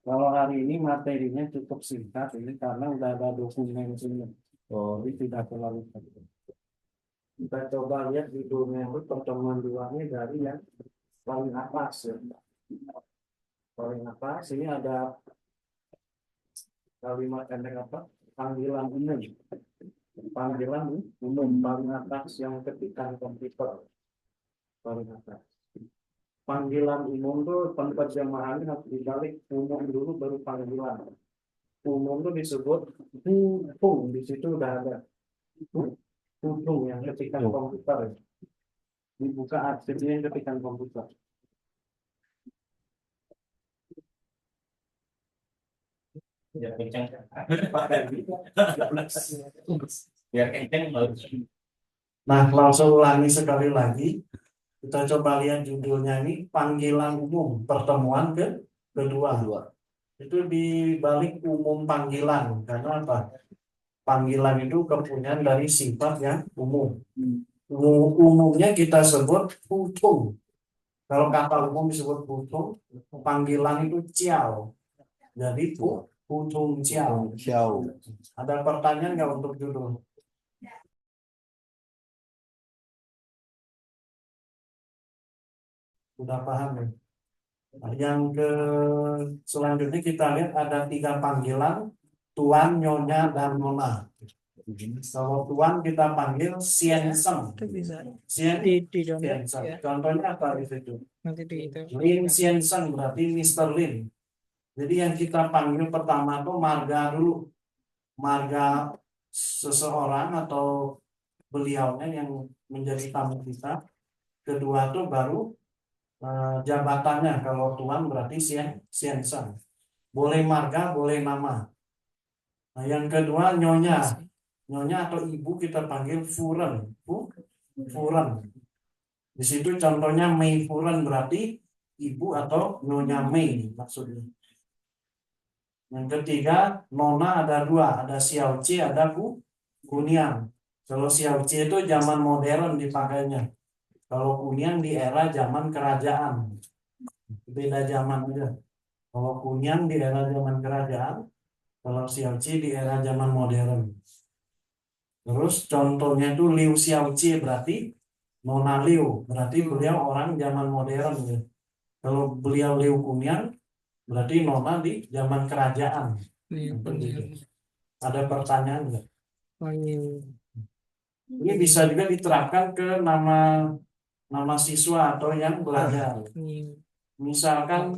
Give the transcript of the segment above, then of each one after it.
Kalau hari ini materinya cukup singkat ini karena udah ada dokumen semua. Oh, ini tidak terlalu panjang. Kita coba lihat judulnya itu pertemuan duanya dari yang paling atas ya. Paling atas ini ada kalimat pendek apa? Panggilan umum. Panggilan umum paling atas yang ketika komputer paling atas. Panggilan umum tuh penerjemahannya harus dibalik umum dulu baru panggilan. Umum tuh disebut hukum, di situ udah ada hukum yang ketika komputer dibuka aksesnya yang ketika komputer. Ya kencang. Ya kencang. Nah, langsung ulangi sekali lagi. Kita coba lihat judulnya ini panggilan umum pertemuan kedua. Itu di balik umum panggilan karena apa? Panggilan itu kepunyaan dari sifat yang umum. Umumnya kita sebut hutung. Kalau kata umum disebut hutung, panggilan itu ciao. Jadi hutung ciao. Ada pertanyaan nggak untuk judul? Sudah paham ya? Nah, yang ke selanjutnya kita lihat ada 3 panggilan, tuan, nyonya, dan nona. Kalau tuan kita panggil Sienseng. Sienseng. Contohnya apa di situ? Lin Sienseng berarti Mr. Lin. Jadi yang kita panggil pertama tuh marga dulu. Marga seseorang atau beliaunya yang menjadi tamu kita. Kedua tuh baru jabatannya. Kalau tuan berarti Sienseng. Boleh marga, boleh nama. Nah, yang kedua nyonya. Nyonya atau ibu kita panggil Furen. Furen. Di situ contohnya Mei Furen berarti ibu atau nyonya Mei maksudnya. Yang ketiga nona ada 2, ada Xiao Ci, ada Kuniang. Kalau Xiao Ci itu zaman modern dipakainya. Kalau Kuniang di era zaman kerajaan. Beda zaman aja. Kalau Kuniang di era zaman kerajaan, kalau Xiao Ci di era zaman modern. Terus contohnya itu Liu Xiaoqi berarti Nona Liu, berarti beliau orang zaman modern ya. Kalau beliau Liu Kumian berarti Nona di zaman kerajaan. Ada pertanyaan nggak? Ini bisa juga diterapkan ke nama siswa atau yang belajar. Misalkan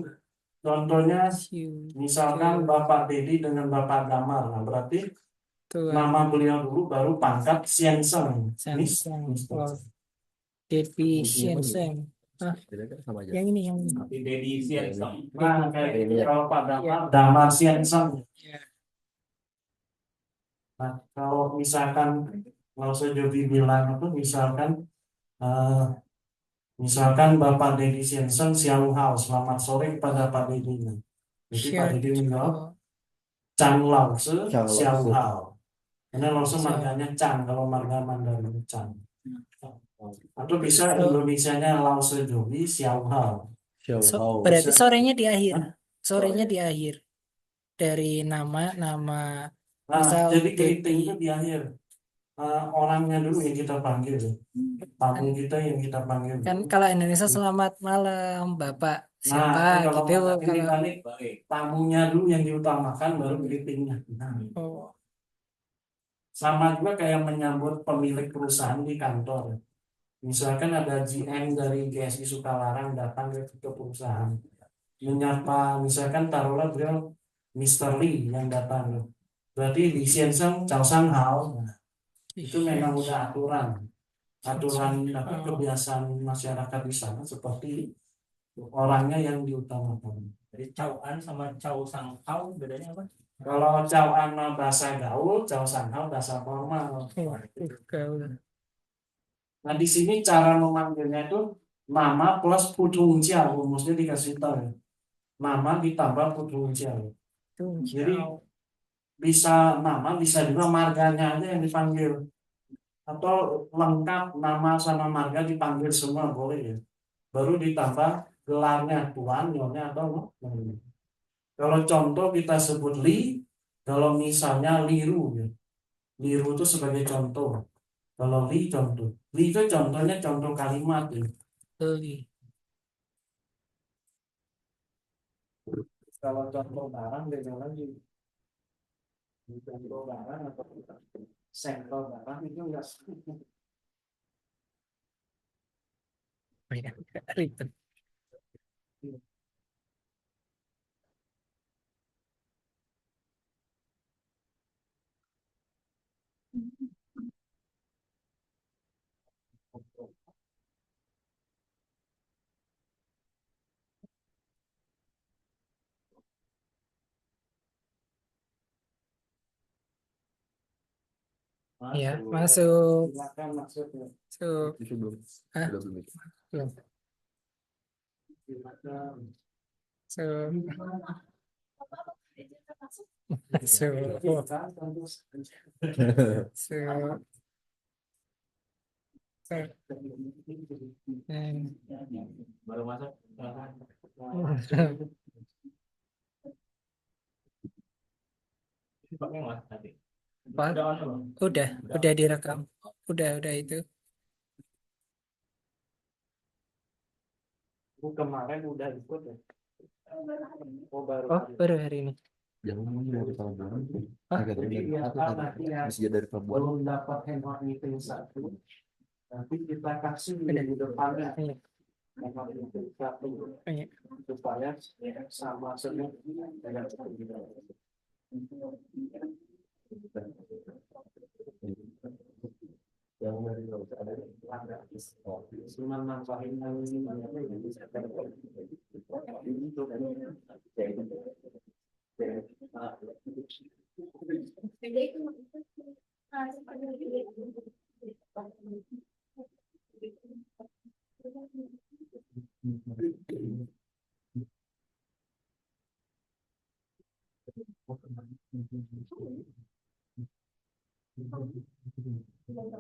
contohnya, misalkan Bapak Dedi dengan Bapak Damar, nah berarti nama beliau dulu baru pangkat Sienseng. Devi Sienseng. Yang ini yang Dedi Sienseng. Nah, kayak kalau Pak Damar, Damar Sienseng. Nah, kalau misalkan kalau Jovi bilang itu misalkan Bapak Dedi Sienseng Xiao Hao, selamat sore kepada Pak Dedi. Jadi Pak Dedi menjawab Chang Lao Se Xiao Hao. Karena langsung marganya Chang, kalau marga Mandarin Chang. Atau bisa Indonesianya Lao Se Jovi Xiao Hao. Berarti sorenya di akhir. Sorenya di akhir. Dari nama Nah, misal jadi keriting itu di akhir. Orangnya dulu yang kita panggil. Tamu kita yang kita panggil. Kan kalau Indonesia selamat malam Bapak Nah, siapa kalau gitu. ini balik tamunya dulu yang diutamakan baru keritingnya. Nah, sama juga kayak menyambut pemilik perusahaan di kantor. Misalkan ada GM dari GSI Sukalarang datang ke perusahaan. Menyapa, misalkan taruhlah beliau Mr. Lee yang datang. Berarti di Sienseng Chow Sang Hao. Nah, itu memang udah aturan kebiasaan masyarakat di sana seperti orangnya yang diutamakan. Jadi Chow An sama Chow Sang Hao bedanya apa? Kalau Chow An bahasa gaul, Chow Sang Hao bahasa formal. Nah, di sini cara memanggilnya itu nama plus putung jiao, rumusnya dikasih tahu. Nama ditambah putung jiao. Jadi bisa nama, bisa juga marganya aja yang dipanggil. Atau lengkap nama sama marga dipanggil semua boleh ya. baru ditambah gelarnya tuan, nyonya atau nyonya. Kalau contoh kita sebut li, kalau misalnya liru, ya. Liru itu sebagai contoh. Kalau li contoh, li itu contohnya contoh kalimat, ya. Beli. Kalau contoh barang beda lagi. Contoh barang atau sampel barang itu enggak. Oh ya, ribet. Ya, masuk. Silakan maksudnya. Masuk. Itu belum. Hah? Udah belum. Belum. Silakan. Masuk. Masuk. Masuk. Baru masuk. Pakai mas tadi. Apa? Udah on belum? Udah direkam. Udah itu. Aku kemarin udah ikut ya. Oh baru. Oh, baru hari ini. Jangan ngomong dari pelabuhan. Hah? Agak Jadi terdengar. ya, Aku nanti ya. masih dari pelabuhan. Belum dapat handphone meeting satu. Nanti kita kasih Udah. di depannya Iya. handphone meeting satu Iya. supaya sama semua. Cuma manfaatin yang ini bisa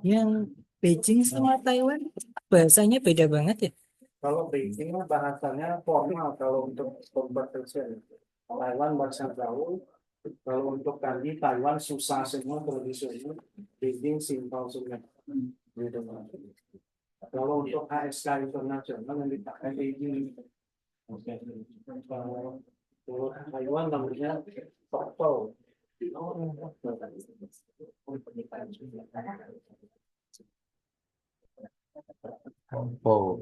Yang Beijing sama Taiwan bahasanya beda banget ya. kalau Beijing mah bahasanya formal kalau untuk conversation. Taiwan bahasa gaul. Kalau untuk kanji Taiwan susah semua tradisional. Beijing simpel semua. Gitu. Kalau untuk ASK internasional yang dipakai Beijing. Kalau Taiwan namanya TOEFL. Oh.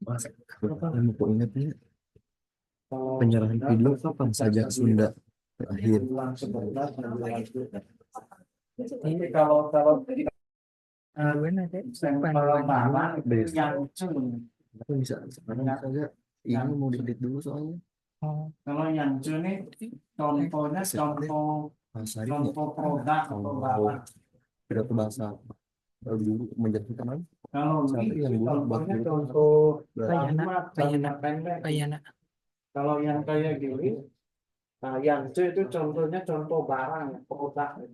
Mas, kamu kok ingatnya penyerahan video kapan saja Sunda terakhir? Ini kalau Panduan ada. sampel Panduan. barang yang Aku bisa sekarang saja ini mau diedit dulu soalnya. Oh, kalau yang nih contohnya Pasarnya contoh produk atau barang. tidak bahasa dulu menjatuhkan apa? Kalau Satu ini yang dulu contohnya buat contoh Payana, kalimat pendek. Payana. Kalau yang kayak gini, nah yang C itu contohnya contoh barang produk.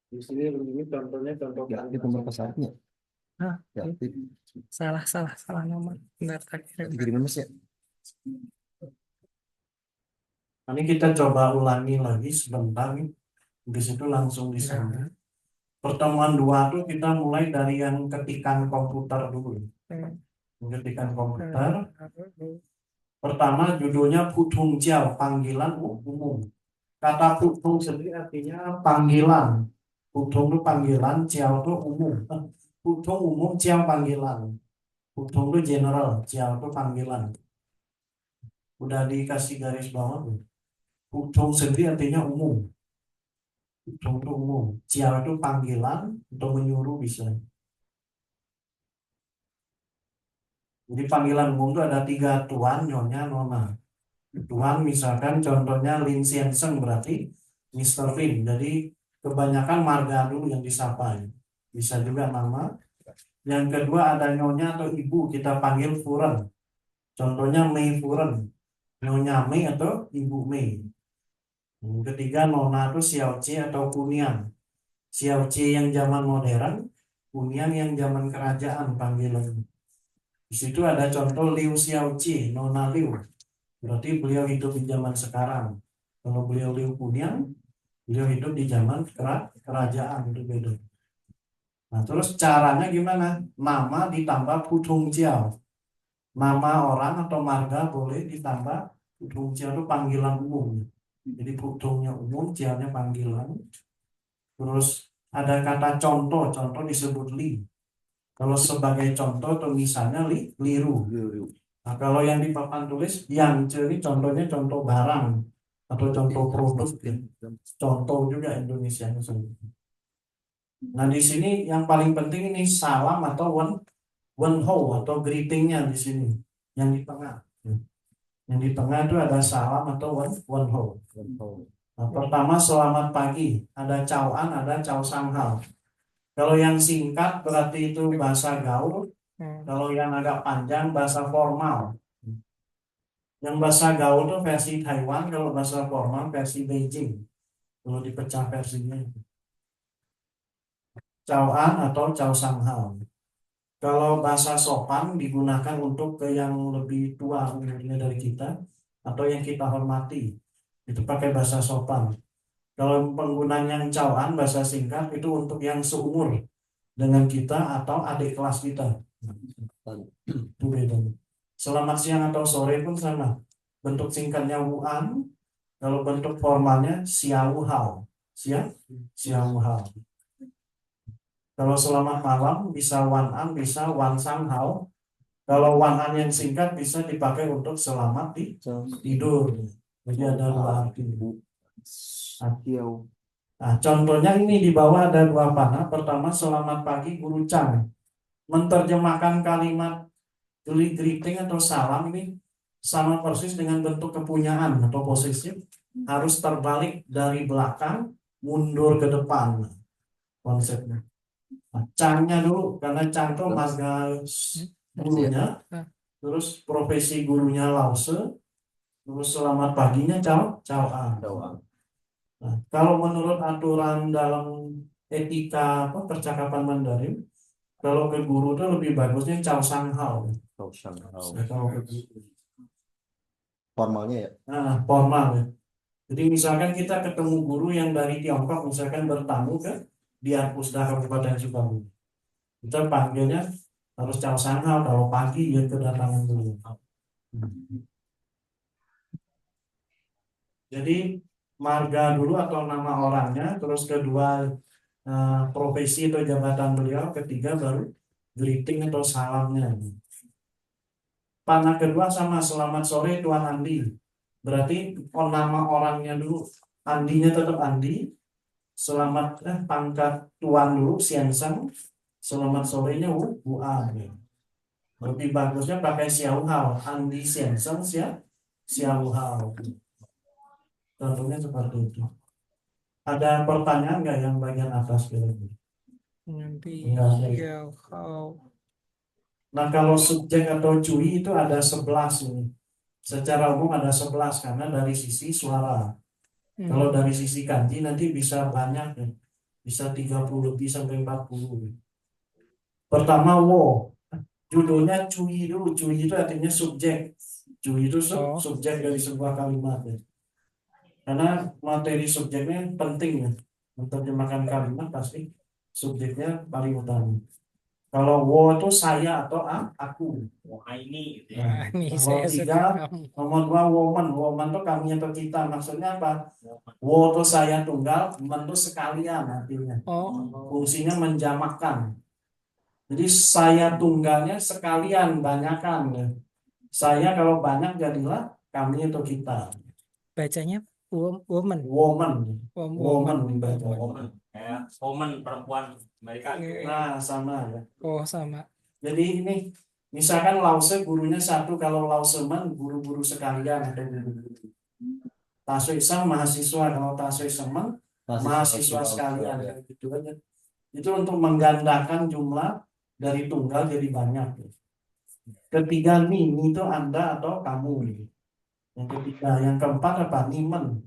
Di sini begini contohnya contoh Ya, itu nomor pesawatnya. Hah? Ya, itu Salah nomor. Bentar, terakhir. kiriman mas ya. Ini kita coba ulangi lagi sebentar. Di situ langsung di sana. Pertemuan 2 tuh kita mulai dari yang ketikan komputer dulu. Ketikan komputer. Pertama judulnya Putung Jiao, panggilan umum. Kata Putung sendiri artinya panggilan. Putung itu panggilan, Jiao itu umum. Putung umum, Jiao panggilan. Putung itu general, Jiao itu panggilan. Udah dikasih garis bawah tuh. Putung sendiri artinya umum. Putung itu umum. Jiao itu panggilan untuk menyuruh bisa. Jadi panggilan umum itu ada 3, tuan, nyonya, nona. Tuan misalkan contohnya Lin Sian Seng berarti Mr. Lin. Jadi kebanyakan marga dulu yang disapa. Bisa juga nama. Yang kedua ada nyonya atau ibu, kita panggil Furen. Contohnya Mei Furen. Nyonya Mei atau Ibu Mei. Yang ketiga nona itu Xiao Che atau Kunian. Xiao Che yang zaman modern, Hunian yang zaman kerajaan panggilan. Di situ ada contoh Liu Xiaoqi, Nona Liu. Berarti beliau hidup di zaman sekarang. Kalau beliau Liu Hunian, beliau hidup di zaman kerajaan, itu beda. Nah, terus caranya gimana? Nama ditambah Putung Jiao. Nama orang atau marga boleh ditambah Putung Jiao itu panggilan umum. Jadi Putungnya umum, Jiao-nya panggilan. Terus ada kata contoh, contoh disebut li. Kalau sebagai contoh atau misalnya liru. Nah, kalau yang di papan tulis yang ini contohnya contoh barang atau contoh produk, contoh juga Indonesia. Nah, di sini yang paling penting ini salam atau wenho atau greetingnya di sini yang di tengah. Yang di tengah itu ada salam atau wenho. Nah, pertama selamat pagi, ada cauan, ada cao sanghao. Kalau yang singkat berarti itu bahasa gaul. Kalau yang agak panjang bahasa formal. Yang bahasa gaul itu versi Taiwan, kalau bahasa formal versi Beijing. Kalau dipecah versinya. Caoan atau cao sanghao. Kalau bahasa sopan digunakan untuk ke yang lebih tua umurnya dari kita atau yang kita hormati. Itu pakai bahasa sopan. Kalau penggunaan yang caoan bahasa singkat itu untuk yang seumur dengan kita atau adik kelas kita. Itu beda. Selamat siang atau sore pun sama. Bentuk singkatnya wuan, kalau bentuk formalnya xiao hao. Xiao hao. Kalau selamat malam bisa wan an, bisa wan sang hao. Kalau wan an yang singkat bisa dipakai untuk selamat tidur. Jadi ada dua arti. Nah, contohnya ini di bawah ada dua panah. Pertama selamat pagi Guru Chang. Menerjemahkan kalimat greeting atau salam ini sama persis dengan bentuk kepunyaan atau posesif, harus terbalik dari belakang mundur ke depan konsepnya. Nah, Changnya dulu karena Chang itu marga gurunya, terus profesi gurunya Lause, terus selamat paginya Cao An. Nah, kalau menurut aturan dalam etika percakapan Mandarin, kalau ke guru itu lebih bagusnya Cao Sanghao. Nah, kalau ke guru. Formalnya ya. Nah, formal ya. Jadi misalkan kita ketemu guru yang dari Tiongkok, misalkan bertamu ke di Pusda Kabupaten Sukabumi, kita panggilnya harus Cao Sanghao kalau pagi ya kedatangan guru. Jadi marga dulu atau nama orangnya, terus kedua profesi atau jabatan beliau, ketiga baru greeting atau salamnya. Panah kedua sama selamat sore Tuan Andi. Berarti nama orangnya dulu, Andinya tetap Andi. Selamat pangkat Tuan dulu Siansang. Selamat sorenya Wu An. Lebih bagusnya pakai Xiao Hao, Andi Siansang Xiao Hao. Contohnya seperti itu. Ada pertanyaan nggak yang bagian atas kira-kira? Nanti Enggak ada. ya kau Nah, kalau subjek atau cui itu ada 11 ini. Secara umum ada 11 karena dari sisi suara. Kalau dari sisi kanji nanti bisa banyak ya. Bisa 30 lebih sampai 40. Pertama wo. Judulnya cui dulu. Cui itu artinya subjek. Cui itu subjek dari sebuah kalimat ya. Karena materi subjeknya penting ya. Menerjemahkan kalimat pasti subjeknya paling utama. Kalau wo itu saya atau aku. Wah ini gitu Nah, ya. ini Kalau saya tiga, sudah kamu. nomor dua woman. Woman itu kami atau kita. Maksudnya apa? Wo itu saya tunggal, man itu sekalian artinya. Fungsinya menjamakkan. Jadi saya tunggalnya sekalian, banyakan ya. Saya kalau banyak jadilah kami atau kita. Bacanya woman. Woman dibaca. Woman. Ya, woman perempuan Amerika. Nah, sama ya. Oh, sama. Jadi ini misalkan Lause gurunya satu, kalau Lauseman guru-guru sekalian atau guru-guru. Tasoi Sang mahasiswa, kalau Tasoi Semen mahasiswa sekalian gitu aja. Itu untuk menggandakan jumlah dari tunggal jadi banyak. Ketiga ni itu Anda atau kamu. Yang ketiga, yang keempat apa? Nimen.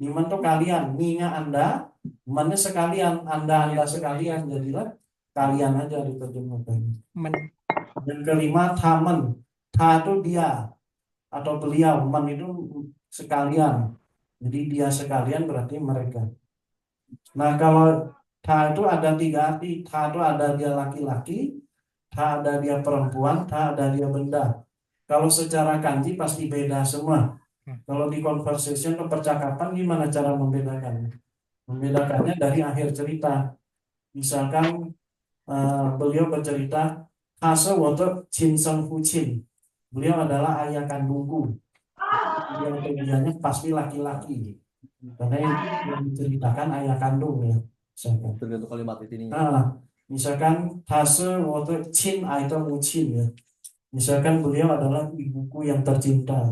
Nimen itu kalian, ni-nya Anda, men-nya sekalian, Anda sekalian, jadilah kalian aja diterjemahkan. Men. Yang kelima tamen, ta itu dia atau beliau, men itu sekalian. Jadi dia sekalian berarti mereka. Nah kalau ta itu ada tiga arti. Ta itu ada dia laki-laki, ta ada dia perempuan, ta ada dia benda. Kalau secara kanji pasti beda semua. Kalau di conversation atau percakapan gimana cara membedakannya? Membedakannya dari akhir cerita. Misalkan beliau bercerita Hase wote Chin Seng Fu Chin. Beliau adalah ayah kandungku. Yang keduanya pasti laki-laki. Karena yang diceritakan ayah kandung ya. Misalkan. Tergantung kalimat ini. Misalkan Hase wote Chin atau Mucin ya. Misalkan beliau adalah ibuku yang tercinta.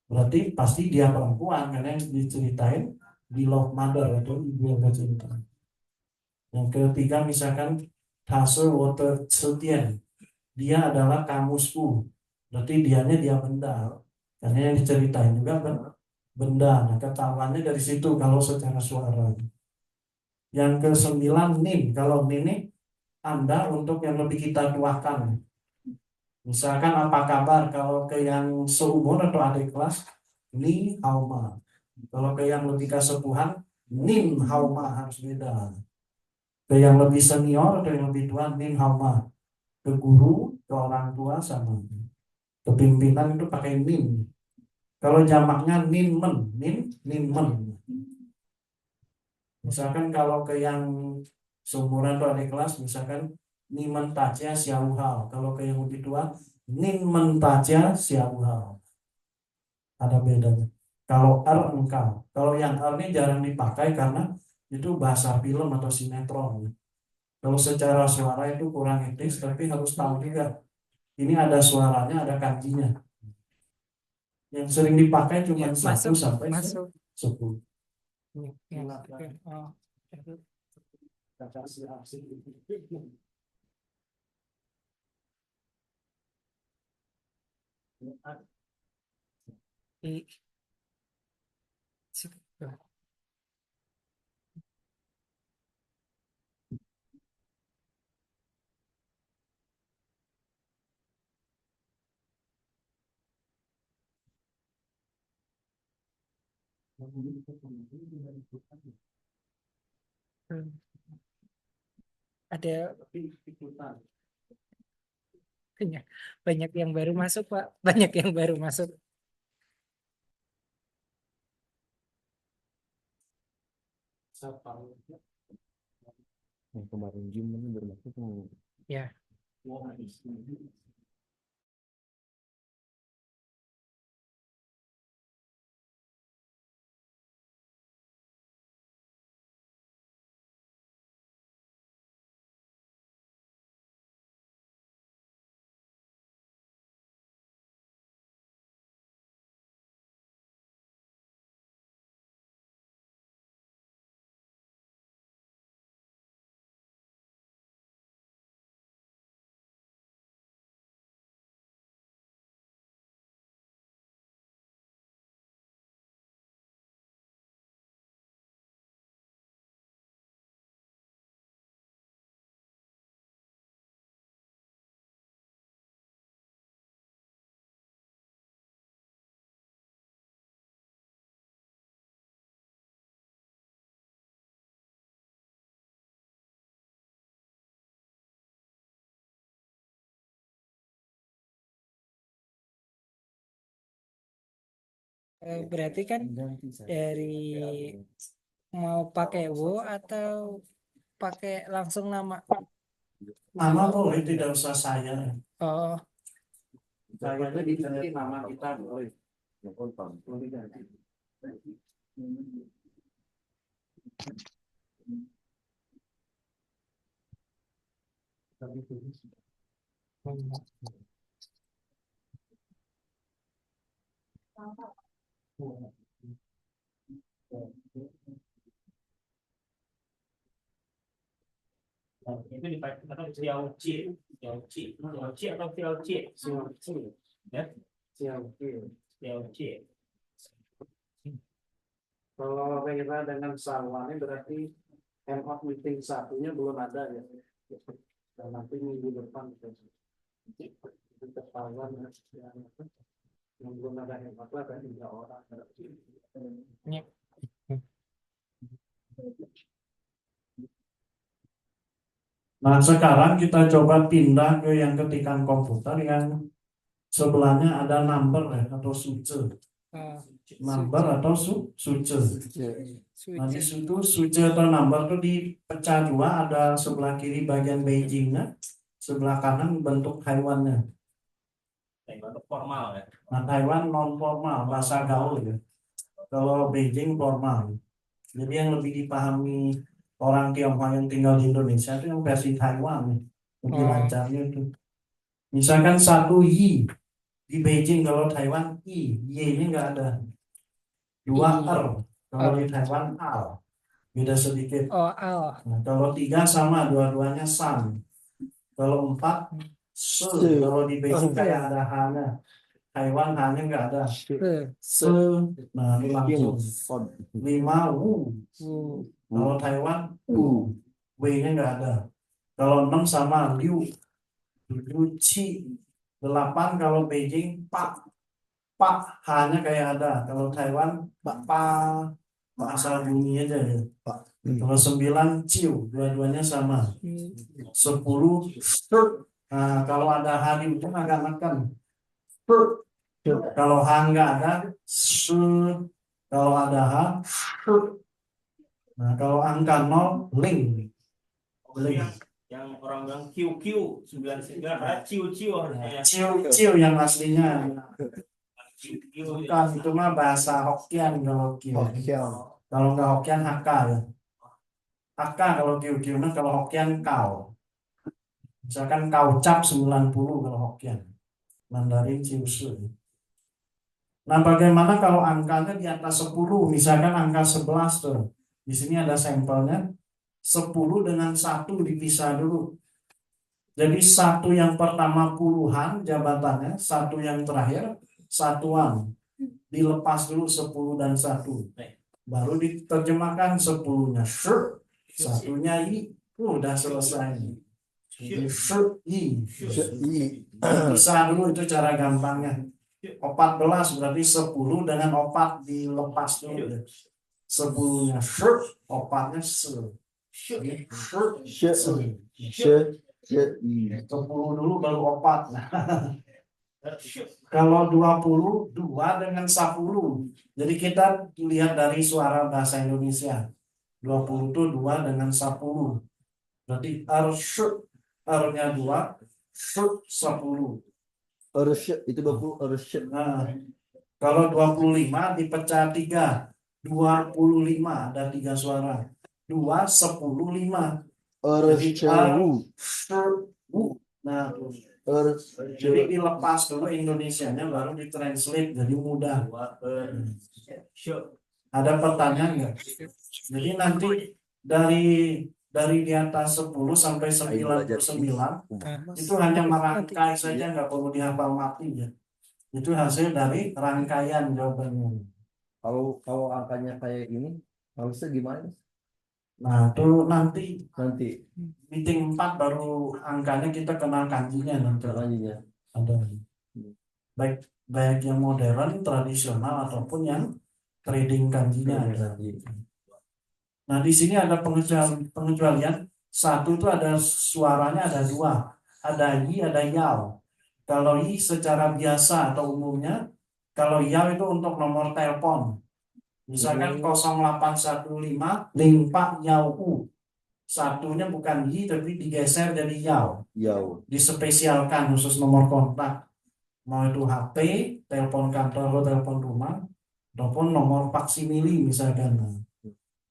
Berarti pasti dia perempuan karena yang diceritain di love mother atau ibu yang tercinta. Yang ketiga misalkan Tase Water Setian, dia adalah kamusku. Berarti dianya dia benda. Karena yang diceritain juga benda. Nah ketahuannya dari situ kalau secara suara. Yang kesembilan nin. Kalau nin ini Anda untuk yang lebih kita tuakan. Misalkan apa kabar kalau ke yang seumur atau adik kelas ni hauma. Kalau ke yang lebih kesepuhan nin hauma harus beda. Ke yang lebih senior atau yang lebih tua nin hauma. Ke guru, ke orang tua sama. Ke pimpinan itu pakai nin. Kalau jamaknya nin men. Misalkan kalau ke yang seumuran atau adik kelas misalkan ni mentaja siauhao. Kalau ke yang lebih tua nin mentaja siauhao. Ada bedanya. Kalau engkau. Kalau yang ini jarang dipakai karena itu bahasa film atau sinetron. Kalau secara suara itu kurang etis, tapi harus tahu juga. Ini ada suaranya, ada kanjinya. Yang sering dipakai cuma 1 sampai 10. Oh. Ada banyak yang baru masuk Pak, banyak yang baru masuk. Yang kemarin Jim ini bermaksud Ya. Berarti kan dari mau pakai wo atau pakai langsung nama? Nama boleh, tidak usah saya. Oh, Saya itu diganti nama kita boleh. Itu dipakai atau Xiaoqi atau Xiaoqi. Ya, Xiaoqi. Kalau Rera dengan Sarwani berarti end of meeting satunya belum ada ya. Dan nanti minggu depan kita ketahuan yang belum ada hebat ada 3 orang. Iya. Nah, sekarang kita coba pindah ke yang ketikan komputer yang sebelahnya ada number ya, atau suce. Oh, Number atau suce. Nah, di suci. situ suce atau number itu dipecah dua, ada sebelah kiri bagian Beijingnya, sebelah kanan bentuk Taiwannya. Bentuk formal ya. Nah, Taiwan non formal, bahasa gaul ya. Kalau Beijing formal. Jadi yang lebih dipahami orang Tionghoa yang tinggal di Indonesia itu yang versi Taiwan, lebih Oh. lancarnya itu. Misalkan satu yi di Beijing, kalau Taiwan i, y-nya nggak ada. 2 I. kalau di Taiwan al, beda sedikit. Oh, al. Nah, kalau 3 sama, dua-duanya san. Kalau 4 se, kalau di Beijing kayak ada h-nya. Taiwan h-nya nggak ada. Se, nah ini langsung. 5 wu, kalau Taiwan w-nya nggak ada. Kalau 6 sama liu, 7 ci. 8 kalau Beijing pak, h-nya kayak ada. Kalau Taiwan pak, asal bunyi aja ya. Kalau 9 ciu, dua-duanya sama. 10 nah, kalau ada h di ujung agak neken. Kalau h nggak ada se, kalau ada h. Nah, kalau angka 0 ling. Yang orang bilang QQ 99 ada ciu harusnya. Ciu yang aslinya. QQ Bukan, itu mah bahasa Hokkien kalau Q. Kalau nggak Hokkien Hakka ya. Hakka kalau Q nah, kalau Hokkien kau. Misalkan kau cap 90 kalau Hokkien. Mandarin Ciusu. Nah, bagaimana kalau angkanya di atas 10, misalkan angka 11 tuh. Di sini ada sampelnya. 10 dengan 1 dipisah dulu. Jadi 1 yang pertama puluhan jabatannya, 1 yang terakhir satuan. Dilepas dulu 10 dan 1. Baru diterjemahkan 10-nya sure, 1-nya i. Udah selesai. Sure, i. Bisa dulu, itu cara gampangnya. 14 berarti 10 dengan 4 dilepas dulu. 10-nya sure, 4-nya se. Sure, se. 10 dulu baru 4. Kalau 20, 2 dengan 10. Jadi kita lihat dari suara bahasa Indonesia. 20 itu 2 dengan 10. Berarti R-nya 2, 10. Itu 20 Nah, kalau 25 dipecah 3. 25 ada 3 suara. 2, 10, 5. Jadi nah, jadi dilepas dulu Indonesianya baru ditranslate jadi mudah. Ada pertanyaan nggak? Jadi nanti dari di atas 10 sampai 99 itu hanya merangkai saja, nggak perlu dihafal mati ya. Itu hasil dari rangkaian jawabannya. Kalau angkanya kayak ini harusnya gimana? Nah, itu nanti Nanti meeting 4 baru angkanya kita kenal kanjinya nanti. caranya. Ada baik yang modern, tradisional ataupun yang trading kanjinya ada. Nah, di sini ada pengecualian. Satu itu ada suaranya ada 2. Ada yi, ada yao. Kalau yi secara biasa atau umumnya, kalau yao itu untuk nomor telepon. Misalkan 0815 limpa yao u. Satunya bukan yi tapi digeser jadi yao. Dispesialkan khusus nomor kontak. Mau itu HP, telepon kantor atau telepon rumah, ataupun nomor faksimili misalkan.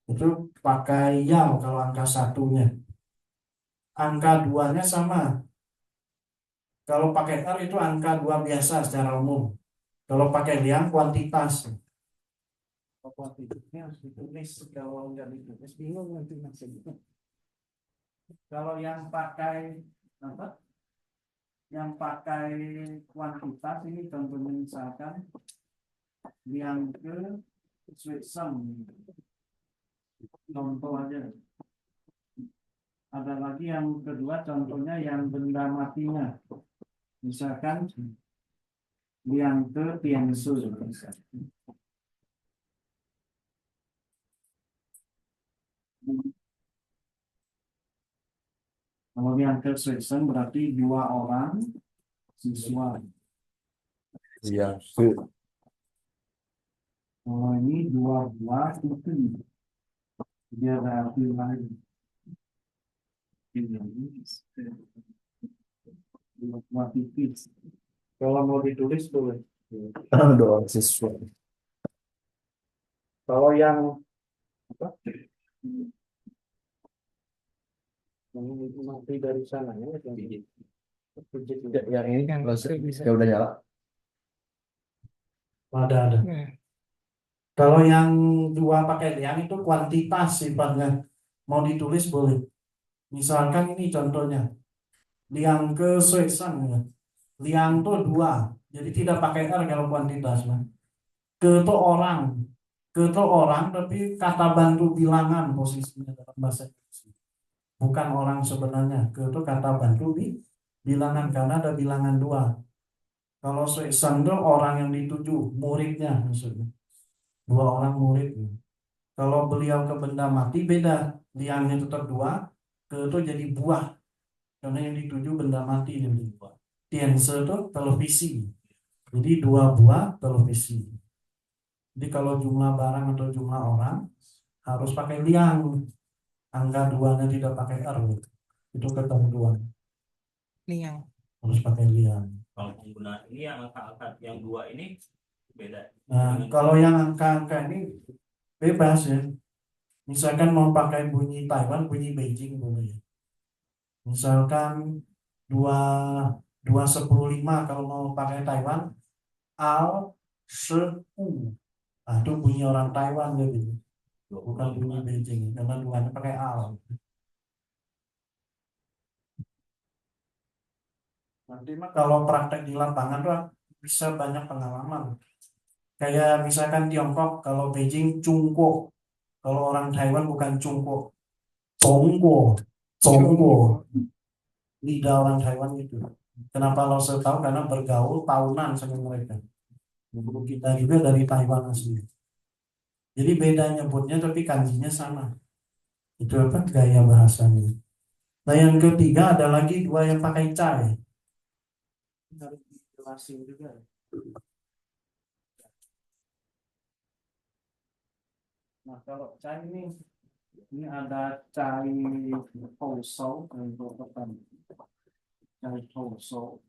Itu pakai yao kalau angka 1-nya. Angka 2-nya sama. Kalau pakai R itu angka 2 biasa secara umum. Kalau pakai liang kuantitas. Kuantitasnya harus ditulis, kalau nggak ditulis bingung nanti maksudnya. Kalau yang pakai apa? Yang pakai kuantitas ini contohnya misalkan yang ke Switzerland. Contoh aja. Ada lagi yang kedua, contohnya yang benda matinya. Misalkan yang ke Tiansu. Kalau yang ke Sweden berarti 2 orang siswa. Iya. Kalau ini 2 buah itu dia berarti lagi. 2 buah tipis. Kalau mau ditulis boleh. Doang siswa. Kalau yang apa? Yang mati dari sana ya. Yang ini Yang close. itu bisa. Ya udah nyala. Ada. Nah, Kalau yang 2 pakai liang itu kuantitas sifatnya. Mau ditulis boleh. Misalkan ini contohnya. Liang ke Sweden ya. Liang tuh 2. Jadi tidak pakai R kalau kuantitas. Nah. Ke itu orang. Ke itu orang tapi kata bantu bilangan posisinya dalam bahasa Inggris. Bukan orang sebenarnya. Ke itu kata bantu bilangan karena ada bilangan 2. Kalau Sweden itu orang yang dituju, muridnya maksudnya. 2 orang murid. Kalau beliau ke benda mati beda. Liangnya tetap 2. Ke itu jadi buah. Karena yang dituju benda mati jadi buah. Tiense itu televisi. Jadi 2 buah televisi. Jadi kalau jumlah barang atau jumlah orang harus pakai liang. Angka 2-nya tidak pakai R. Itu ketentuan. liang. Harus pakai liang. Kalau penggunaan ini yang angka-angka yang 2 ini beda. Nah, kalau yang angka-angka ini bebas ya. Misalkan mau pakai bunyi Taiwan, bunyi Beijing boleh. Misalkan 2 2 10 5 kalau mau pakai Taiwan, al se u. Nah, itu bunyi orang Taiwan gitu. Bukan bunyi Beijing karena 2-nya pakai al. Nanti mah kalau praktek di lapangan tuh bisa banyak pengalaman. Kayak misalkan Tiongkok, kalau Beijing Cungko, kalau orang Taiwan bukan Cungko, Congko, Congko. Lidah orang Taiwan gitu. Kenapa lo tahu? Karena bergaul tahunan sama mereka. Guru kita juga dari Taiwan asli. Jadi beda nyebutnya tapi kanjinya sama. Itu apa? Gaya bahasanya. Nah yang ketiga ada lagi 2 yang pakai cai. Harus dijelasin juga. Nah kalau cai ini ada cai Housou untuk pertama. Cai Housou.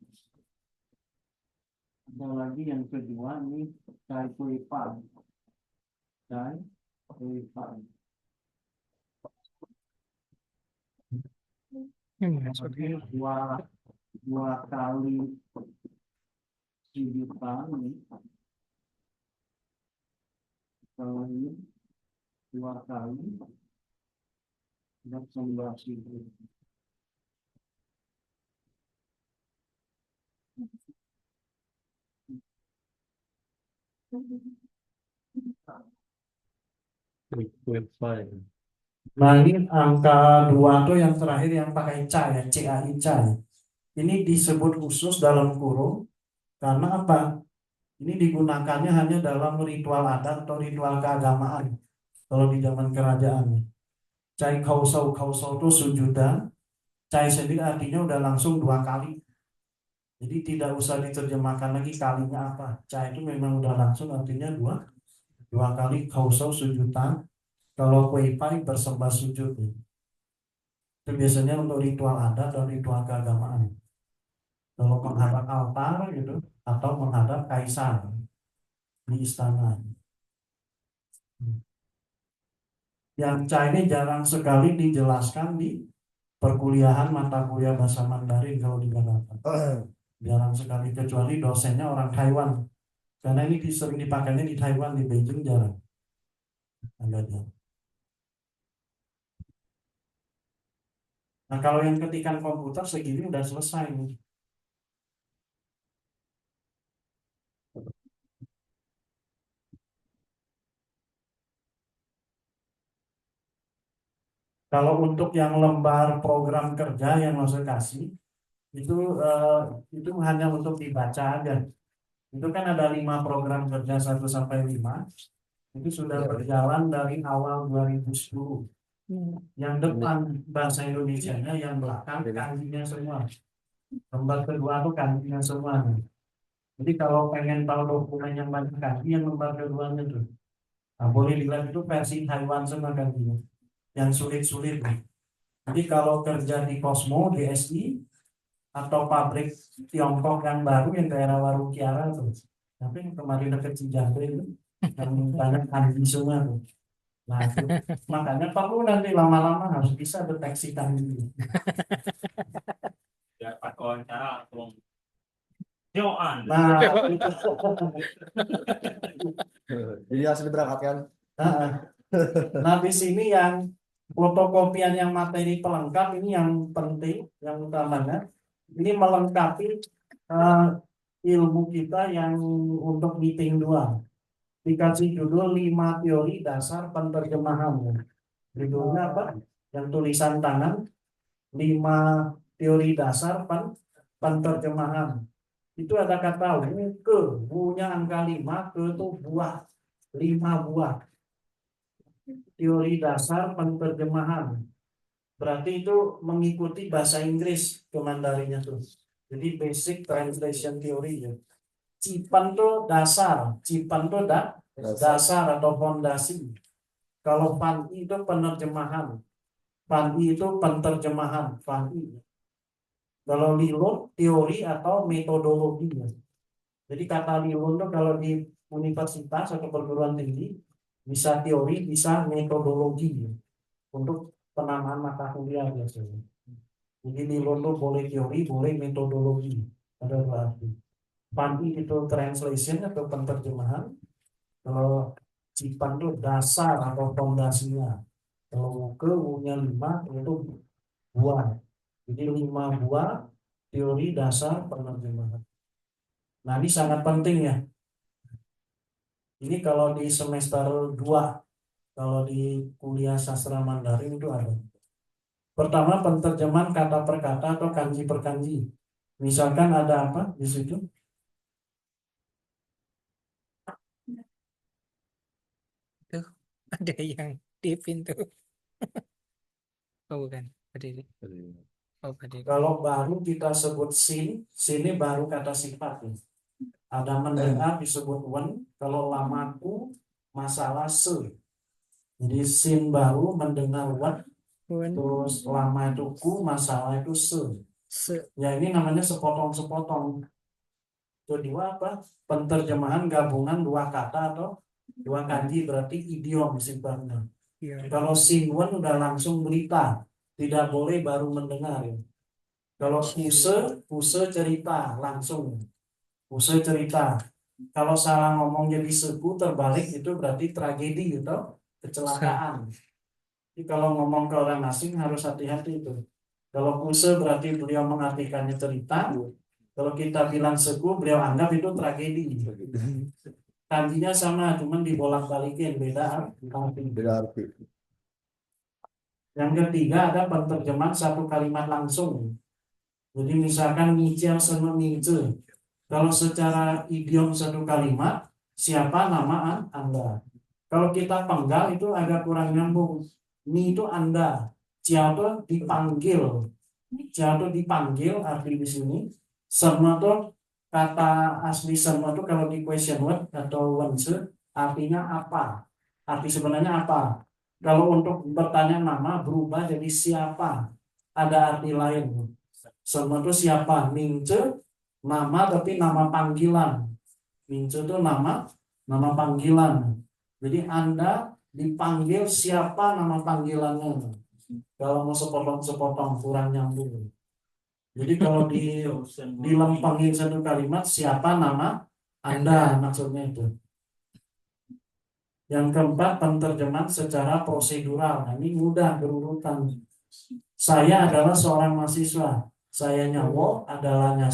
Ada lagi yang kedua ini cai Kui Pan. Cai Kui Pan. Jadi dua kali jutaan ini, kalau ini 2 kali dan 11.000. Nah ini angka 2 tuh yang terakhir yang pakai ca ya, CAI ca. Ini disebut khusus dalam kurung karena apa? Ini digunakannya hanya dalam ritual adat atau ritual keagamaan. Kalau di zaman kerajaan, cai kausau kausau itu sujudan, cai sendiri artinya udah langsung 2 kali. Jadi tidak usah diterjemahkan lagi kalinya apa. Cai itu memang udah langsung artinya 2 kali kausau sujudan. Kalau kue pai bersembah sujud. Itu biasanya untuk ritual adat dan ritual keagamaan. Kalau menghadap altar gitu atau menghadap kaisar di istana. Yang cai ini jarang sekali dijelaskan di perkuliahan mata kuliah bahasa Mandarin kalau di Jakarta. Jarang sekali kecuali dosennya orang Taiwan. Karena ini sering dipakainya di Taiwan, di Beijing jarang. Agak jarang. Nah kalau yang ketikan komputer segini udah selesai nih. Kalau untuk yang lembar program kerja yang mau saya kasih itu hanya untuk dibaca aja. Itu kan ada 5 program kerja 1 sampai 5. Itu sudah berjalan dari awal 2010. Yang depan bahasa Indonesianya, yang belakang kanjinya semua. Lembar kedua itu kanjinya semua. Jadi kalau pengen tahu dokumen yang banyak kanji, yang lembar keduanya tuh. Nah, boleh dilihat itu versi Taiwan semua kanjinya. Yang sulit-sulit. Jadi kalau kerja di Cosmo, DSI, atau pabrik Tiongkok yang baru yang daerah Warung Kiara tuh. Tapi yang kemarin dekat Cijantung itu yang banyak kanji semua tuh. Nah, itu. Makanya perlu nanti lama-lama harus bisa deteksi kanji. Biar pas wawancara langsung Joan. Nah, Jadi harus diberangkatkan. nah, nah di sini yang fotokopian yang materi pelengkap ini yang penting, yang utamanya ini melengkapi eh, ilmu kita yang untuk meeting 2. Dikasih judul 5 teori dasar penerjemahan. Judulnya apa? Yang tulisan tangan 5 teori dasar penerjemahan. Itu ada kata wuke, wunya angka 5, ke itu buah, 5 buah. Teori dasar penerjemahan. Berarti itu mengikuti bahasa Inggris ke Mandarinnya tuh. Jadi basic translation theory ya. Cipan tuh dasar, cipan tuh dasar atau fondasi. Kalau Fan itu penerjemahan, Fan itu penterjemahan, Fan. Kalau Lilun teori atau metodologi. Jadi kata Lilun itu kalau di universitas atau perguruan tinggi bisa teori, bisa metodologi untuk penamaan mata kuliah biasanya. Jadi Lilun itu boleh teori, boleh metodologi. Ada berarti. Fan itu translation atau penterjemahan. Kalau Cipan itu dasar atau fondasinya. Kalau ke U-nya 5 itu buah. Jadi 5 buah teori dasar penerjemahan. Nah ini sangat penting ya. Ini kalau di semester 2, kalau di kuliah sastra Mandarin itu ada. Pertama penerjemahan kata per kata atau kanji per kanji. Misalkan ada apa di situ? Tuh, ada yang di pintu. Oh bukan, berdiri. Oh berdiri. Kalau baru kita sebut sini baru kata sifat ya. Ada mendengar disebut wen, kalau lamaku masalah se. Jadi sin baru mendengar wen, Wen, terus lama itu ku, masalah itu se. se, Ya ini namanya sepotong-sepotong. Itu dua apa? Penterjemahan gabungan 2 kata atau 2 kanji berarti idiom sifatnya. ya. Kalau sin wen udah langsung berita, tidak boleh baru mendengar ya. Kalau puse cerita langsung. Puse cerita. Kalau salah ngomong jadi seku terbalik itu berarti tragedi gitu, kecelakaan. Jadi kalau ngomong ke orang asing harus hati-hati itu. Kalau puse berarti beliau mengartikannya cerita. Kalau kita bilang seku beliau anggap itu tragedi. Kanjinya sama, cuman dibolak-balikin beda arti. Beda arti. Yang ketiga ada penerjemahan satu kalimat langsung. Jadi misalkan Michel sama Mince. Kalau secara idiom satu kalimat, siapa nama Anda? Kalau kita penggal itu agak kurang nyambung. Mi itu Anda, Cia itu dipanggil. Cia itu dipanggil arti di sini. Sama tuh kata asli sama tuh kalau di question word atau once artinya apa? Arti sebenarnya apa? Kalau untuk bertanya nama berubah jadi siapa? Ada arti lain. Sama itu siapa? Mingce nama tapi nama panggilan. Mingce itu nama panggilan. Jadi Anda dipanggil siapa nama panggilannya. Kalau mau sepotong-sepotong kurang nyambung. Jadi kalau dilempengin satu kalimat siapa nama Anda maksudnya itu. Yang keempat penerjemahan secara prosedural. Nah, ini mudah berurutan. Saya adalah seorang mahasiswa. Saya nyawo adalahnya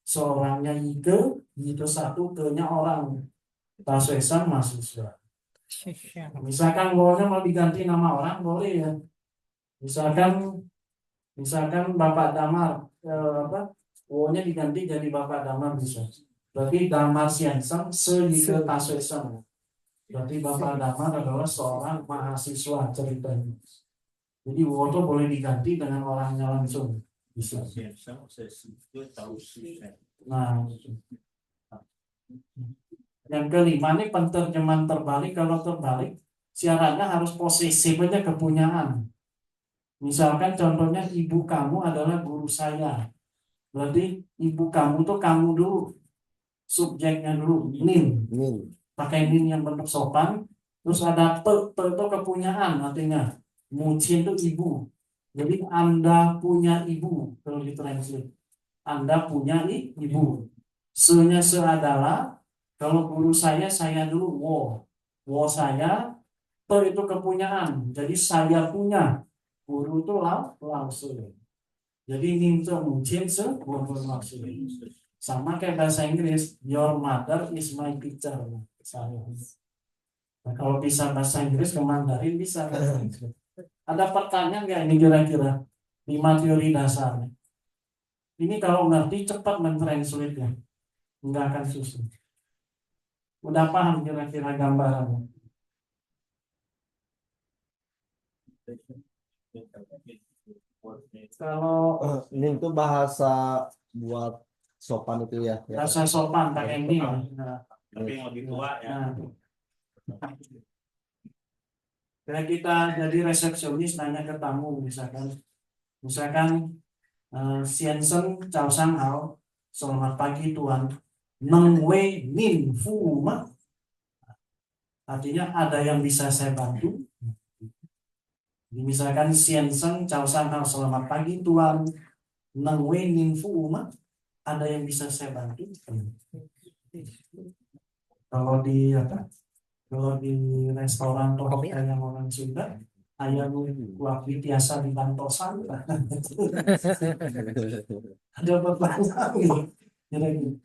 seorangnya ike, itu satu ke-nya orang. Tasuesan mahasiswa. Misalkan boleh mau diganti nama orang boleh ya. Misalkan Bapak Damar, wo-nya diganti jadi Bapak Damar bisa. Berarti Damar Siansang se Taswesan. Berarti Bapak Damar adalah seorang mahasiswa ceritanya. Jadi wo itu boleh diganti dengan orangnya langsung. Bisa. Nah, yang kelima nih penterjemahan terbalik. Kalau terbalik syaratnya harus posesif aja, kepunyaan. Misalkan contohnya ibu kamu adalah guru saya. Berarti ibu kamu tuh kamu dulu. Subjeknya dulu. Nin. Pakai nin yang bentuk sopan. Terus ada te itu kepunyaan artinya. Mucin itu ibu. Jadi Anda punya ibu. Kalau ditranslate. Anda punya ibu. Se-nya se adalah, kalau guru saya dulu wo. Wo saya, te itu kepunyaan. Jadi saya punya. Guru itu langsung. Jadi nimce mungkin se langsung. Sama kayak bahasa Inggris, your mother is my teacher. Nah, kalau bisa bahasa Inggris ke Mandarin bisa. Ada pertanyaan nggak ini kira-kira 5 teori dasarnya? Ini kalau ngerti cepat mentranslate ya, nggak akan susah. Udah paham kira-kira gambarannya? Kalau Ini tuh bahasa buat sopan itu ya. bahasa sopan pakai ini. Nah, Tapi yang lebih tua ya. Kayak kita jadi resepsionis nanya ke tamu misalkan Siensen Chao Sang Hao, selamat pagi tuan. Neng Wei Nin Fu Ma. Artinya ada yang bisa saya bantu. Jadi misalkan Siensen Chao Sang Hao, selamat pagi tuan. Neng Wei Nin Fu Ma. Ada yang bisa saya bantu. Kalau di restoran atau hotel yang orang Sunda, ayam kuah biasa di bantosan. Ada pertanyaan gitu.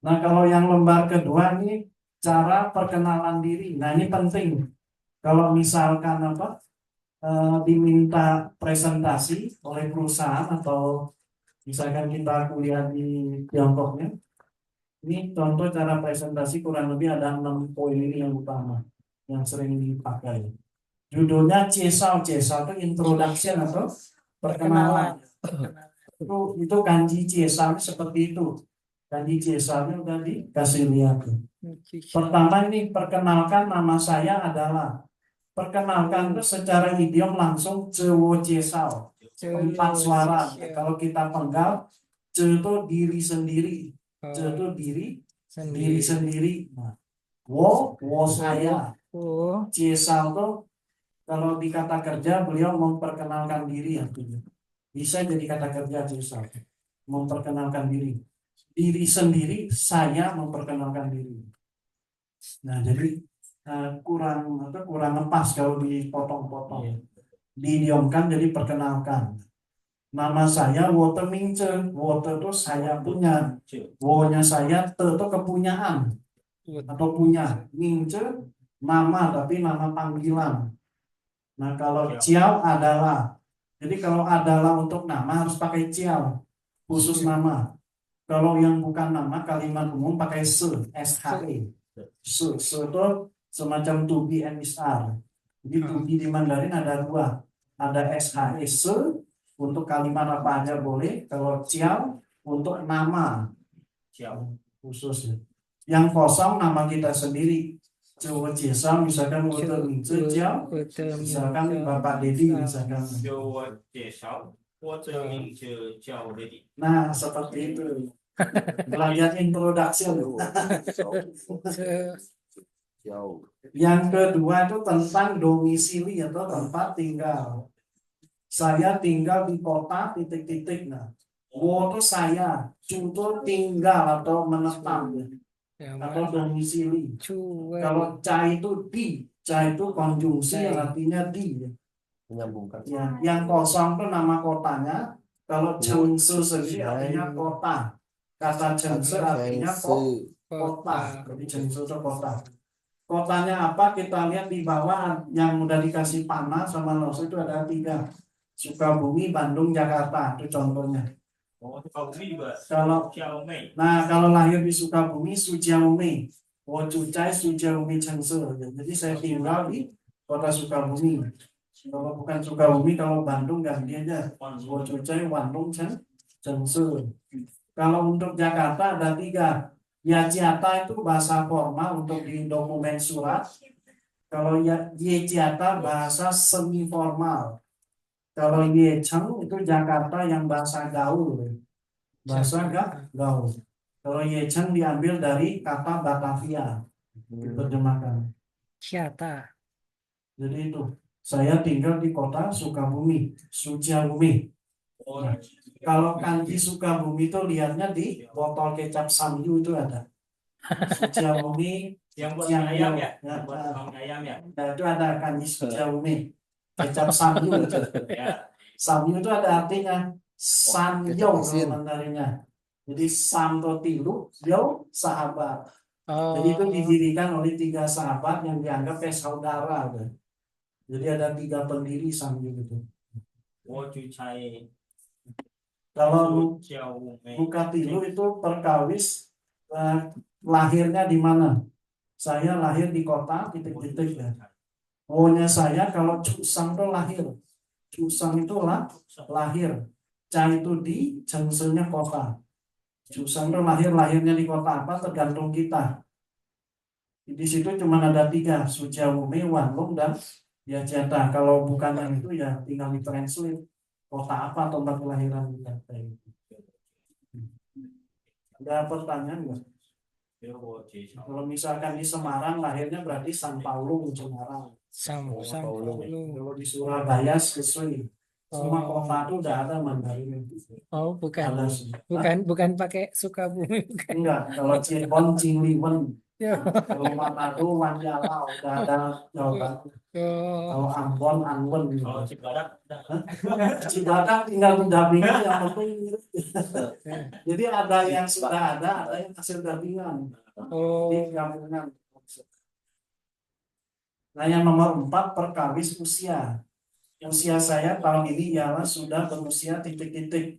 Nah, kalau yang lembar kedua ini cara perkenalan diri. Nah, ini penting. Kalau misalkan diminta presentasi oleh perusahaan atau misalkan kita kuliah di Tiongkoknya, ini contoh cara presentasi kurang lebih ada 6 poin ini yang utama yang sering dipakai. Judulnya Cesau itu introduction atau perkenalan. Itu kanji Cesau seperti itu. Kanji Cesau udah dikasih lihat. Pertama ini perkenalkan, nama saya adalah. Perkenalkan itu secara idiom langsung cewo Cesau. 4 suara. Kalau kita penggal, ce itu diri sendiri. Ce itu diri sendiri. Nah, wo saya. Cesau itu kalau di kata kerja beliau memperkenalkan diri artinya. Bisa jadi kata kerja Cesau. Memperkenalkan diri. Diri sendiri, saya memperkenalkan diri. Nah, jadi kurang pas kalau dipotong-potong. Diidiomkan jadi perkenalkan. Nama saya Water Mingce. Water itu saya punya. Wo-nya saya, te itu kepunyaan atau punya. Mingce nama tapi nama panggilan. Nah, kalau Ciao adalah. Jadi kalau adalah untuk nama harus pakai Ciao, khusus nama. Kalau yang bukan nama kalimat umum pakai se, SHE. Se itu semacam to be and is are. Jadi to be di Mandarin ada 2. Ada SHE se untuk kalimat apa aja boleh. Kalau Ciao untuk nama. Ciao khusus. Yang kosong nama kita sendiri. Coba Ciao misalkan Water Mingce Ciao. Misalkan Bapak Dedi misalkan. Nah, seperti itu. Belajar introduction. Yang kedua itu tentang domisili atau tempat tinggal. Saya tinggal di kota titik-titik. Nah, wo itu saya, cu itu tinggal atau menetap atau domisili. Kalau ca itu di, ca itu konjungsi artinya di. Menyambungkan. Ya, yang kosong itu nama kotanya. Kalau Chengsu sendiri artinya kota. Kata Chengsu artinya kota. Jadi Chengsu itu kota. Kotanya apa? Kita lihat di bawah yang udah dikasih panah sama los itu ada 3. Sukabumi, Bandung, Jakarta. Itu contohnya. Oh, Sukabumi juga. Kalau Xiaomi. Nah, kalau lahir di Sukabumi, Sujiaumi. Wocucai, Sujiaumi, Chengse. Jadi saya tinggal di kota Sukabumi. Kalau bukan Sukabumi, kalau Bandung ganti aja. Wocucai, Bandung, Chengse. Kalau untuk Jakarta ada 3. Yaciata itu bahasa formal untuk di dokumen surat. Kalau Yeciata bahasa semi formal. Kalau Yecheng itu Jakarta yang bahasa gaul. Bahasa gaul. Kalau Yecheng diambil dari kata Batavia, diterjemahkan. Syata. Jadi itu, saya tinggal di kota Sukabumi, Suciabumi. Oh, Kalau kanji Sukabumi itu lihatnya di botol kecap Samyu itu ada. Suciabumi, yang buat Yang ayam yo. ya, Ya, buat tukang ayam ya. nah itu ada kanji Suciabumi, kecap Samyu itu. Ya. Samyu itu ada artinya Sanyo asin. kalau Mandarinnya. Jadi Santo Tilu, Yo sahabat. Jadi itu Oh, didirikan oleh 3 sahabat yang dianggap saudara. Jadi ada 3 pendiri Samyu itu. Oh, cucai. Kalau Xiaomi. Bukatilu itu perkawis lahirnya di mana? Saya lahir di kota titik-titik ya. Wonya saya kalau Cusang itu lahir. Cusang itu lahir. Ca itu di, Chengse-nya kota. Cusang itu lahirnya di kota apa tergantung kita. Di situ cuma ada 3, Suciawumi, Wanlong, dan Yogyakarta. Kalau bukan yang itu ya tinggal ditranslate kota apa tempat kelahiran kita. Ada pertanyaan nggak? Kalau misalkan di Semarang lahirnya berarti San Paulo Semarang. Paulo. Kalau di Surabaya Sesui. Semua kota itu udah ada Mandarin. Oh, bukan. Ada sih. Bukan pakai Sukabumi, bukan. Enggak, kalau Cirebon Ciliwung, Ya. kalau Manado Wanjala udah ada jawaban. Oh, Kalau Ambon Anwon gitu. Kalau Cibadak, Cibadak tinggal mendampingi yang penting. Jadi ada yang sudah ada yang hasil dampingan. oh, Jadi gabungan. Nah, yang nomor 4 perkawis usia. Usia saya tahun ini ialah sudah berusia titik-titik.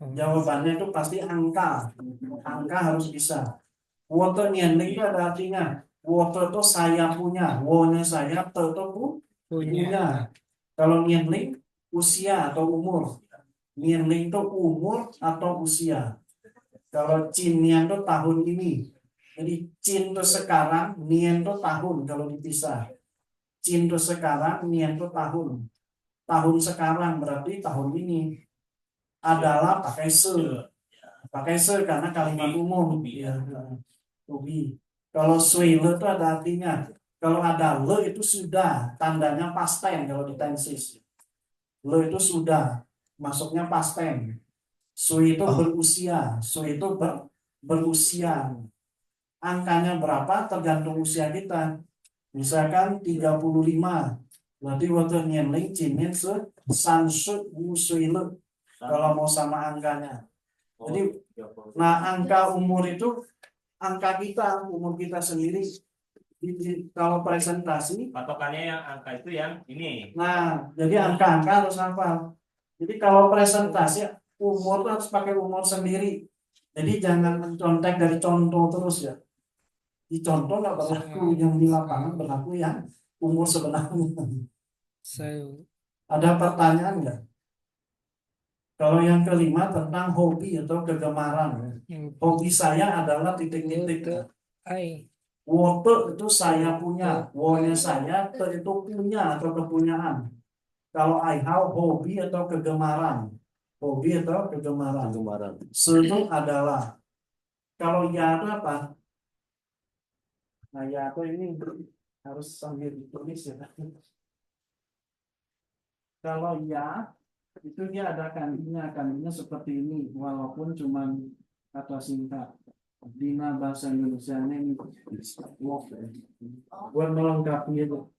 Jawabannya itu pasti angka. Angka harus bisa. Water nianling itu ada artinya. Water itu saya punya. Wonya saya, te itu punya. punya. Kalau nianling usia atau umur. Nianling itu umur atau usia. Kalau Chin nian itu tahun ini. Jadi Chin itu sekarang, nian itu tahun kalau dipisah. Chin itu sekarang, nian itu tahun. Tahun sekarang berarti tahun ini adalah pakai se. Pakai se karena kalimat umum. Ya. Ubi. Kalau suile itu ada artinya. Kalau ada le itu sudah. Tandanya past tense kalau di tenses. Le itu sudah. Masuknya past tense. Su itu berusia. Su itu berusia. Angkanya berapa tergantung usia kita. Misalkan 35. Berarti waktu nianling cinin se sansu wusuile. Kalau mau sama angkanya. Jadi, nah angka umur itu angka kita, umur kita sendiri. Kalau presentasi, patokannya yang angka itu yang ini. nah jadi angka-angka harus hafal. Jadi kalau presentasi umur harus pakai umur sendiri. Jadi jangan mencontek dari contoh terus ya. Di contoh nggak berlaku yang di lapangan, berlaku yang umur sebenarnya. So, Ada pertanyaan nggak? Kalau yang kelima tentang hobi atau kegemaran. Hobi saya adalah titik-titik. I. Wote itu saya punya, wonya saya itu punya atau kepunyaan. Kalau I have hobi atau kegemaran, hobi atau kegemaran. Senang adalah. Kalau ya itu apa? Nah ya itu ini harus sambil ditulis ya. Kalau ya itu dia ada kandinya seperti ini, walaupun cuma kata singkat. Dina bahasa Indonesia-nya ini buat melengkapi itu.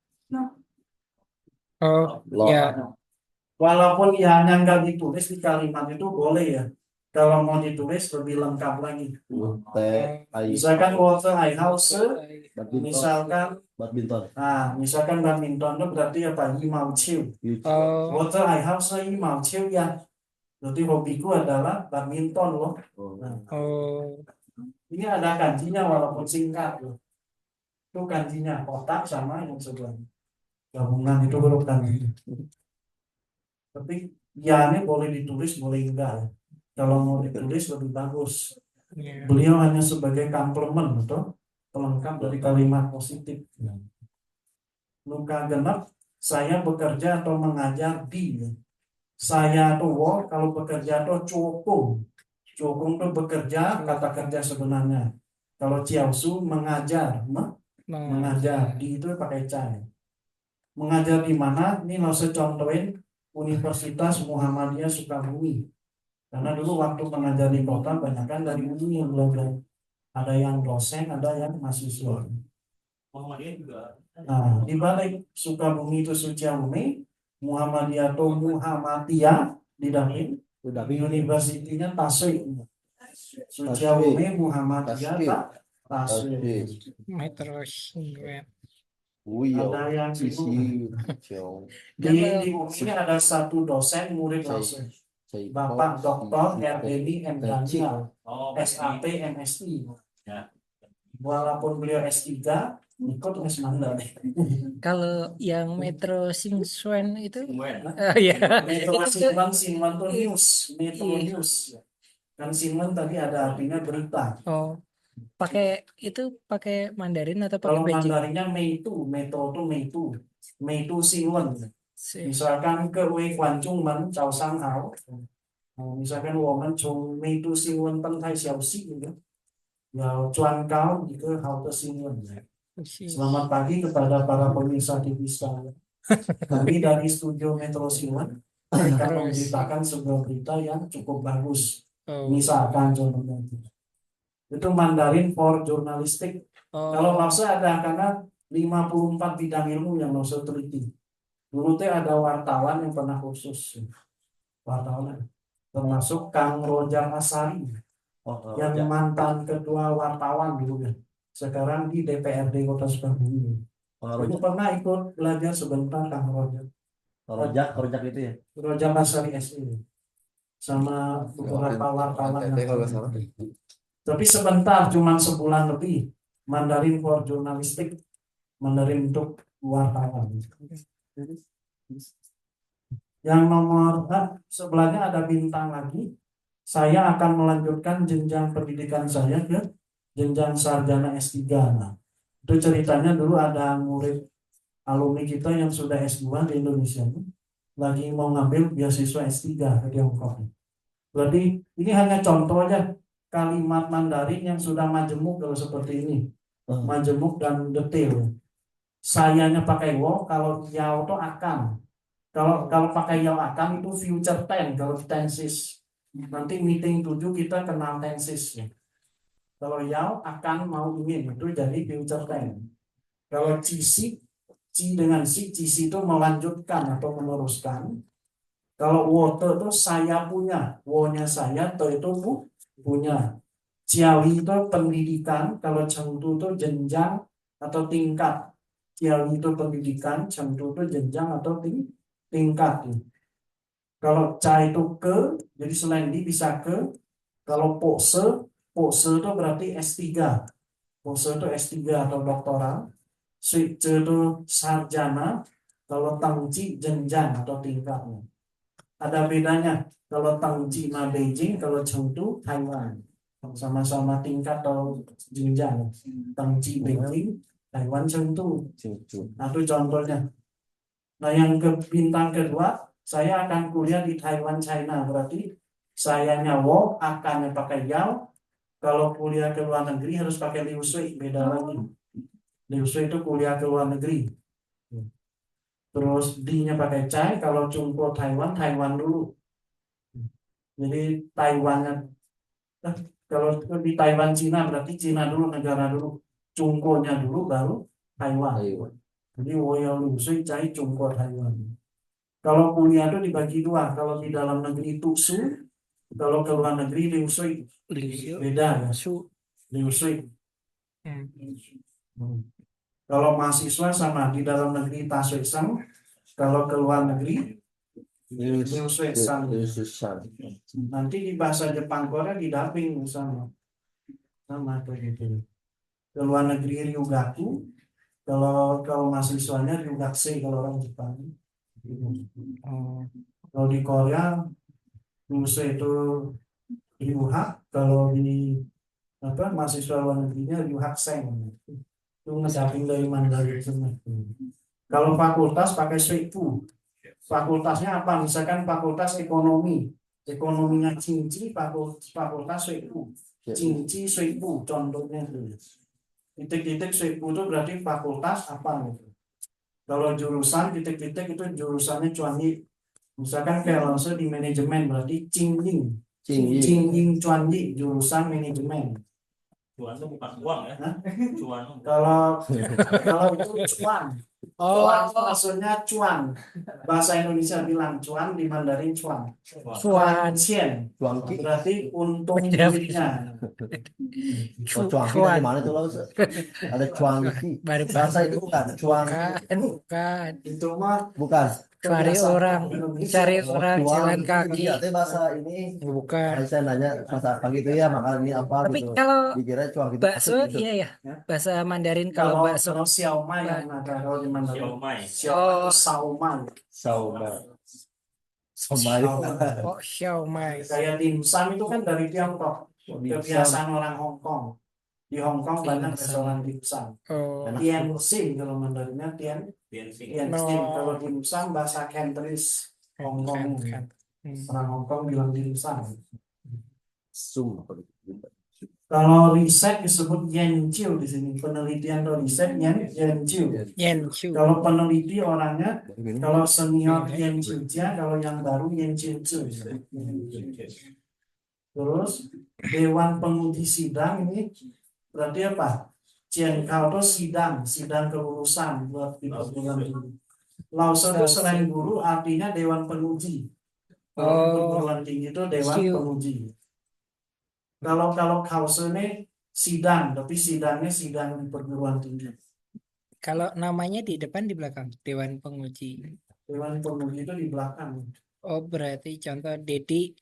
Oh, ya. Walaupun ya nggak ditulis di kalimat itu boleh ya. Kalau mau ditulis lebih lengkap lagi. Teh, Misalkan Walter Ayhouse, badminton, misalkan badminton itu berarti apa? Yimao Chiu. Oh, Walter Ayhouse Yimao Chiu ya. Berarti hobiku adalah badminton loh. Nah, oh, ini ada kanjinya walaupun singkat loh. Itu kanjinya kotak sama yang sebelahnya. Gabungan itu huruf kanji. Tapi ya ini boleh ditulis, boleh enggak. Kalau mau ditulis lebih bagus. ya. Beliau hanya sebagai komplement atau pelengkap dari kalimat positif. Luka genap, saya bekerja atau mengajar di. Saya tuh kalau bekerja tuh cukung. Cukung tuh bekerja, kata kerja sebenarnya. Kalau ciausu mengajar, mengajar di itu pakai cai. Mengajar di mana? Ini langsung contohin Universitas Muhammadiyah Sukabumi. Karena dulu waktu mengajar di kota banyak kan dari UI yang belajar. Ada yang dosen, ada yang mahasiswa. Muhammadiyah juga. Nah, di balik Sukabumi itu Suciabumi, Muhammadiyah atau Muhammadiyah di Damin, universitinya Tasik. Suciabumi Muhammadiyah Tasik. Metro Singlet. Ada yang isi, di UI ini ada satu dosen murid langsung. Bapak Dr. Erdeni M. Daniel, SAP MSI. Ya. Walaupun beliau S3, ikut S9 deh. Kalau yang Metro Singsuan itu, Kemudian, ya, Metro itu Sinman tuh news, Metro Iya. News. Kan Sinman tadi ada artinya berita. oh, pakai Mandarin atau pakai Kalau Beijing? Mandarinnya Meitu, Metro tuh Meitu, Meitu Sinman. Si- Misalkan ke Wei Guanzhong Men Chao Sang Hao. Misalkan woman Chung Meitu Sinman Pen Tai Xiao Si gitu. Ya, cuan kau gitu Hao Te Sinman. Selamat pagi kepada para pemirsa TV sekalian. Kami dari studio Metro Siwan akan memberitakan sebuah berita yang cukup bagus. Oh, Misalkan contohnya itu Mandarin for Journalistic. Kalau oh, Lause ada karena 54 bidang ilmu yang Lause teliti. Dulu teh ada wartawan yang pernah khusus. Wartawan termasuk Kang Rojang Asari yang mantan ketua wartawan dulu ya. Sekarang di DPRD Kota Sukabumi. Aku pernah ikut belajar sebentar Kang Rojak. Rojak itu ya. Rojak Asari SI sama beberapa wartawan yang lain. Tapi sebentar, cuma sebulan lebih. Mandarin for Journalistic, Mandarin untuk wartawan. Yang nomor sebelahnya ada bintang lagi. Saya akan melanjutkan jenjang pendidikan saya ke jenjang sarjana S3. Nah, itu ceritanya dulu ada murid alumni kita yang sudah S2 di Indonesia lagi mau ngambil beasiswa S3 ke Tiongkok. Berarti ini hanya contoh aja kalimat Mandarin yang sudah majemuk kalau seperti ini. Majemuk dan detail. Sayanya pakai wo, kalau yao itu akan. Kalau pakai yao akan itu future tense kalau tenses. Nanti meeting 7 kita kenal tenses ya. Kalau yao akan mau ingin itu jadi future tense. Kalau cisi dengan cisi itu melanjutkan atau meneruskan. Kalau water itu saya punya, wo-nya saya, to itu punya. Ciawi itu pendidikan, kalau chengdu itu jenjang atau tingkat. Ciawi itu pendidikan, chengdu itu jenjang atau tingkat. Kalau ca itu ke, jadi selain di bisa ke. Kalau pose itu berarti S3. Pose itu S3 atau doktoral. Switch itu sarjana. Kalau tangci jenjang atau tingkatnya. Ada bedanya. Kalau tangci na Beijing, kalau chengdu Taiwan. Sama-sama tingkat atau jenjang. Tangci Beijing, Taiwan chengdu. Nah itu contohnya. Nah yang ke bintang kedua, saya akan kuliah di Taiwan, China. Berarti saya nyawo, akannya pakai yao. Kalau kuliah ke luar negeri harus pakai liu sui, beda lagi. Liu sui itu kuliah ke luar negeri. Terus D-nya pakai cai, kalau Cungpo Taiwan, Taiwan dulu. Jadi Taiwannya, kalau di Taiwan Cina berarti Cina dulu, negara dulu. Cungkonya dulu baru Taiwan. Jadi Woyao Liu Sui cai Cungpo Taiwan. Kalau kuliah itu dibagi dua, kalau di dalam negeri itu Su, Kalau ke luar negeri Liu Sui Liu beda ya, Su. Liu Sui. Hmm. Kalau mahasiswa sama di dalam negeri Ta Sui Sang, kalau ke luar negeri Liu Sui Sang. Nanti di bahasa Jepang Korea didubbing sama kayak gitu. Ke luar negeri Ryugaku, kalau mahasiswanya Ryugakusei kalau orang Jepang. Oh. Kalau di Korea Ryusei itu Ryuhak, kalau di mahasiswa luar negerinya Ryuhakseng. Itu ngedubbing dari Mandarin semua. Kalau fakultas pakai Suifu. Fakultasnya apa? Misalkan fakultas ekonomi, ekonominya Cinci, fakultas Suifu. Cinci Suifu contohnya itu. Titik-titik Suifu itu berarti fakultas apa gitu. Kalau jurusan titik-titik itu jurusannya Cuanyi. Misalkan kayak langsung di manajemen berarti Cingying. Cingying Cuanyi jurusan manajemen. Cuan itu bukan uang ya. Hah? Cuan. Kalau itu cuan. Oh, Cuan maksudnya cuan. Bahasa Indonesia bilang cuan, di Mandarin cuan. cuan. Cien Cuangki. berarti untung Beda. duitnya. Oh, cuangki dari mana tuh, Laus? Ada cuangki. Baru Bahasa itu bukan cuang. bukan. Itu mah Bukan. Cari kebiasaan orang, Indonesia. cari Oh, orang cuang jalan itu kaki. juga teh bahasa ini. Bukan. Tadi saya nanya bahasa apa gitu ya, makan ini apa Tapi gitu. kalau Dikira cuang gitu. bakso gitu. iya ya. Ya. Bahasa Mandarin kalau Kalau bakso. siomay yang ada kalau di Mandarin. Siomay. Siomay itu saumai. Sauma. Somai. Oh, siomay. Kayak dimsum itu kan dari Tiongkok. Kebiasaan orang Hong Kong. Di Hong Kong banyak Dimsum. restoran dimsum. Oh, Tianxin kalau Mandarinnya Tianxin. Tianxin. No. Kalau dimsum bahasa Cantonese Hong Kong. kan. Orang Hong Kong bilang dimsum. Sum. Kalau riset disebut Yanqiu di sini. Penelitian atau riset Yanqiu. Yanqiu. Kalau peneliti orangnya, kalau senior Oke. Yanqiu Jia, kalau yang baru Yanqiu Zhi. Terus Dewan Penguji Sidang ini berarti apa? Kau itu sidang kelulusan buat di perguruan tinggi. Lausa itu selain guru artinya Dewan Penguji. Kalau di perguruan tinggi itu Dewan Siu. Penguji. Kalau Kausa ini sidang, tapi sidangnya sidang di perguruan tinggi. Kalau namanya di depan di belakang Dewan Penguji. Dewan Penguji itu di belakang. Oh, berarti contoh Dedi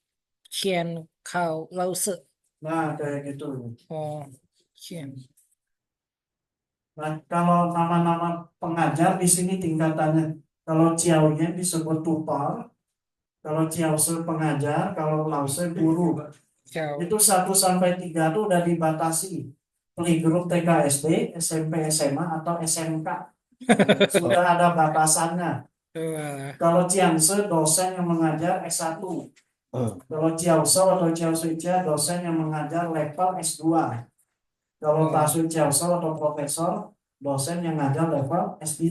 Qian Kau Lause. Nah, kayak gitu. Oh, Qian. Nah, kalau nama-nama pengajar di sini tingkatannya. Kalau Ciao Yen disebut tutor, kalau Ciao Se pengajar, kalau Lause guru. Kau. Itu 1 sampai 3 itu udah dibatasi. Playgroup TK SD, SMP SMA atau SMK. Sudah ada batasannya. Wah. Kalau Cianse dosen yang mengajar S1. Kalau Ciaoso atau Ciaosuicia dosen yang mengajar level S2. Kalau Tasu Ciaoso atau profesor dosen yang ngajar level S3.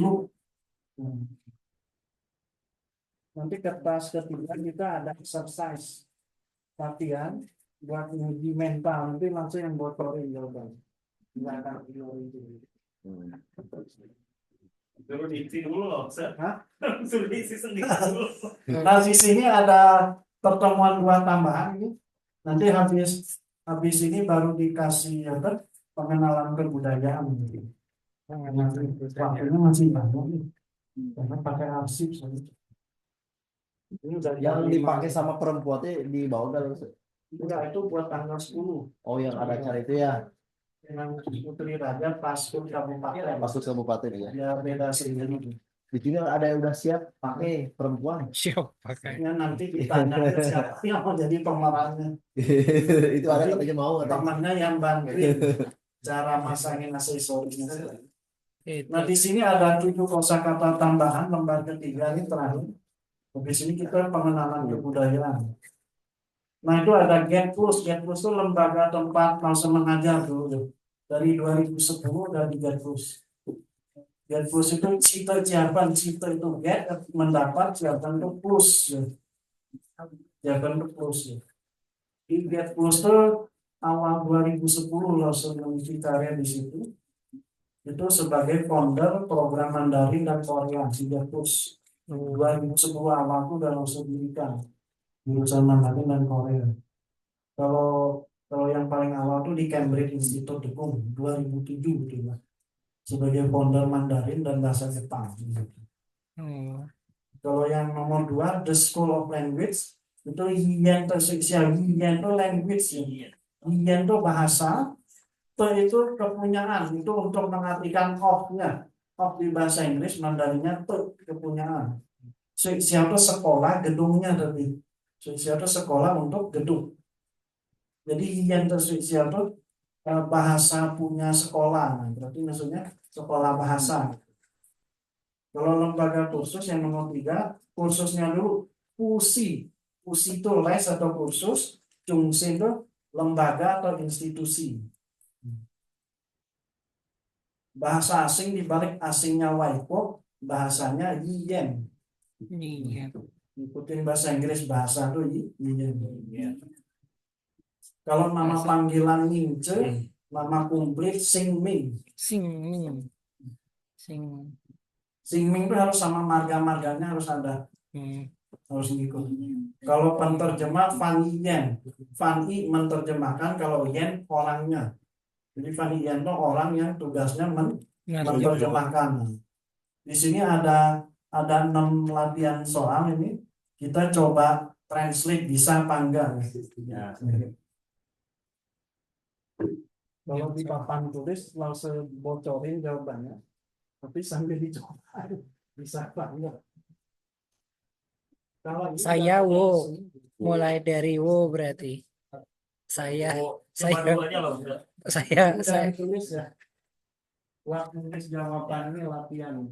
Nanti kertas ketiga kita ada exercise latihan buat menguji mental, nanti langsung yang bocorin jawaban. Nggak akan itu. Suruh diisi dulu loh, Sir. Hah? Suruh diisi sendiri dulu. Nah di sini ada pertemuan 2 tambahan ini. Nanti habis ini baru dikasih pengenalan kebudayaan. Waktunya masih banyak nih, karena pakai arsip saja. Ini udah Yang jam dipakai 5. sama perempuan itu di bawah kan? Enggak, itu buat tanggal 10. Oh, yang ada acara itu ya, Yang Putri Raja Pastur Kabupaten. masuk kabupaten ya. Ya beda sendiri. Di sini ada yang udah siap pakai perempuan. Siapa pakai? Ya nanti ditanya siapa yang mau jadi pemerannya. Itu ada katanya mau katanya. Temannya yang bantuin cara masangin aksesorisnya. Itu. Nah di sini ada 7 kosakata tambahan lembar ketiga ini terakhir. Di sini kita pengenalan kebudayaan. Nah itu ada GETPLUS. GETPLUS itu lembaga tempat langsung mengajar dulu. Dari 2010 udah di GETPLUS. GETPLUS itu cita jawaban, cita itu get mendapat, jawaban itu plus. Jawaban itu plus. Di GETPLUS itu awal 2010 langsung mengisi karya di situ. Itu sebagai founder program Mandarin dan Korea di GETPLUS. 2010 awal itu udah langsung dirikan jurusan Mandarin dan Korea. Kalau kalau yang paling awal tuh di Cambridge Institute Dekung 2007 gitu lah. Sebagai founder Mandarin dan bahasa Jepang. Gitu. Oh. Kalau yang nomor 2 The School of Language itu Yiyan terseksia. Yiyan itu language ya. Yiyan itu bahasa, Te itu kepunyaan, itu untuk mengartikan of-nya. Of di bahasa Inggris, Mandarinnya te kepunyaan. Seksia itu sekolah, gedungnya tapi. Seksia itu sekolah untuk gedung. Jadi Yiyan terseksia itu bahasa punya sekolah. Nah, berarti maksudnya sekolah bahasa. Kalau lembaga kursus yang nomor 3, kursusnya dulu PUSI. PUSI itu les atau kursus, Chungsin itu lembaga atau institusi. Bahasa asing dibalik asingnya Waipo, bahasanya Yiyen. Iya. Ikutin bahasa Inggris, bahasa itu Yiyen. Kalau nama panggilan Mingce, nama kumplit Singming. Sing. Singming itu harus sama marga-marganya harus ada. Harus ngikut. Kalau penterjemah Fan Yen, Fan I menerjemahkan, kalau Yen orangnya. Jadi Fan Yen itu orang yang tugasnya menerjemahkan. Di sini ada 6 latihan soal ini. Kita coba translate bisa apa enggak. Ya. Kalau di papan tulis langsung bocorin jawabannya. Tapi sambil dicoba bisa apa enggak. Saya wo, mulai dari wo berarti. Saya Cuma dulu aja loh. saya tulis ya. Waktu tulis jawaban ini latihan.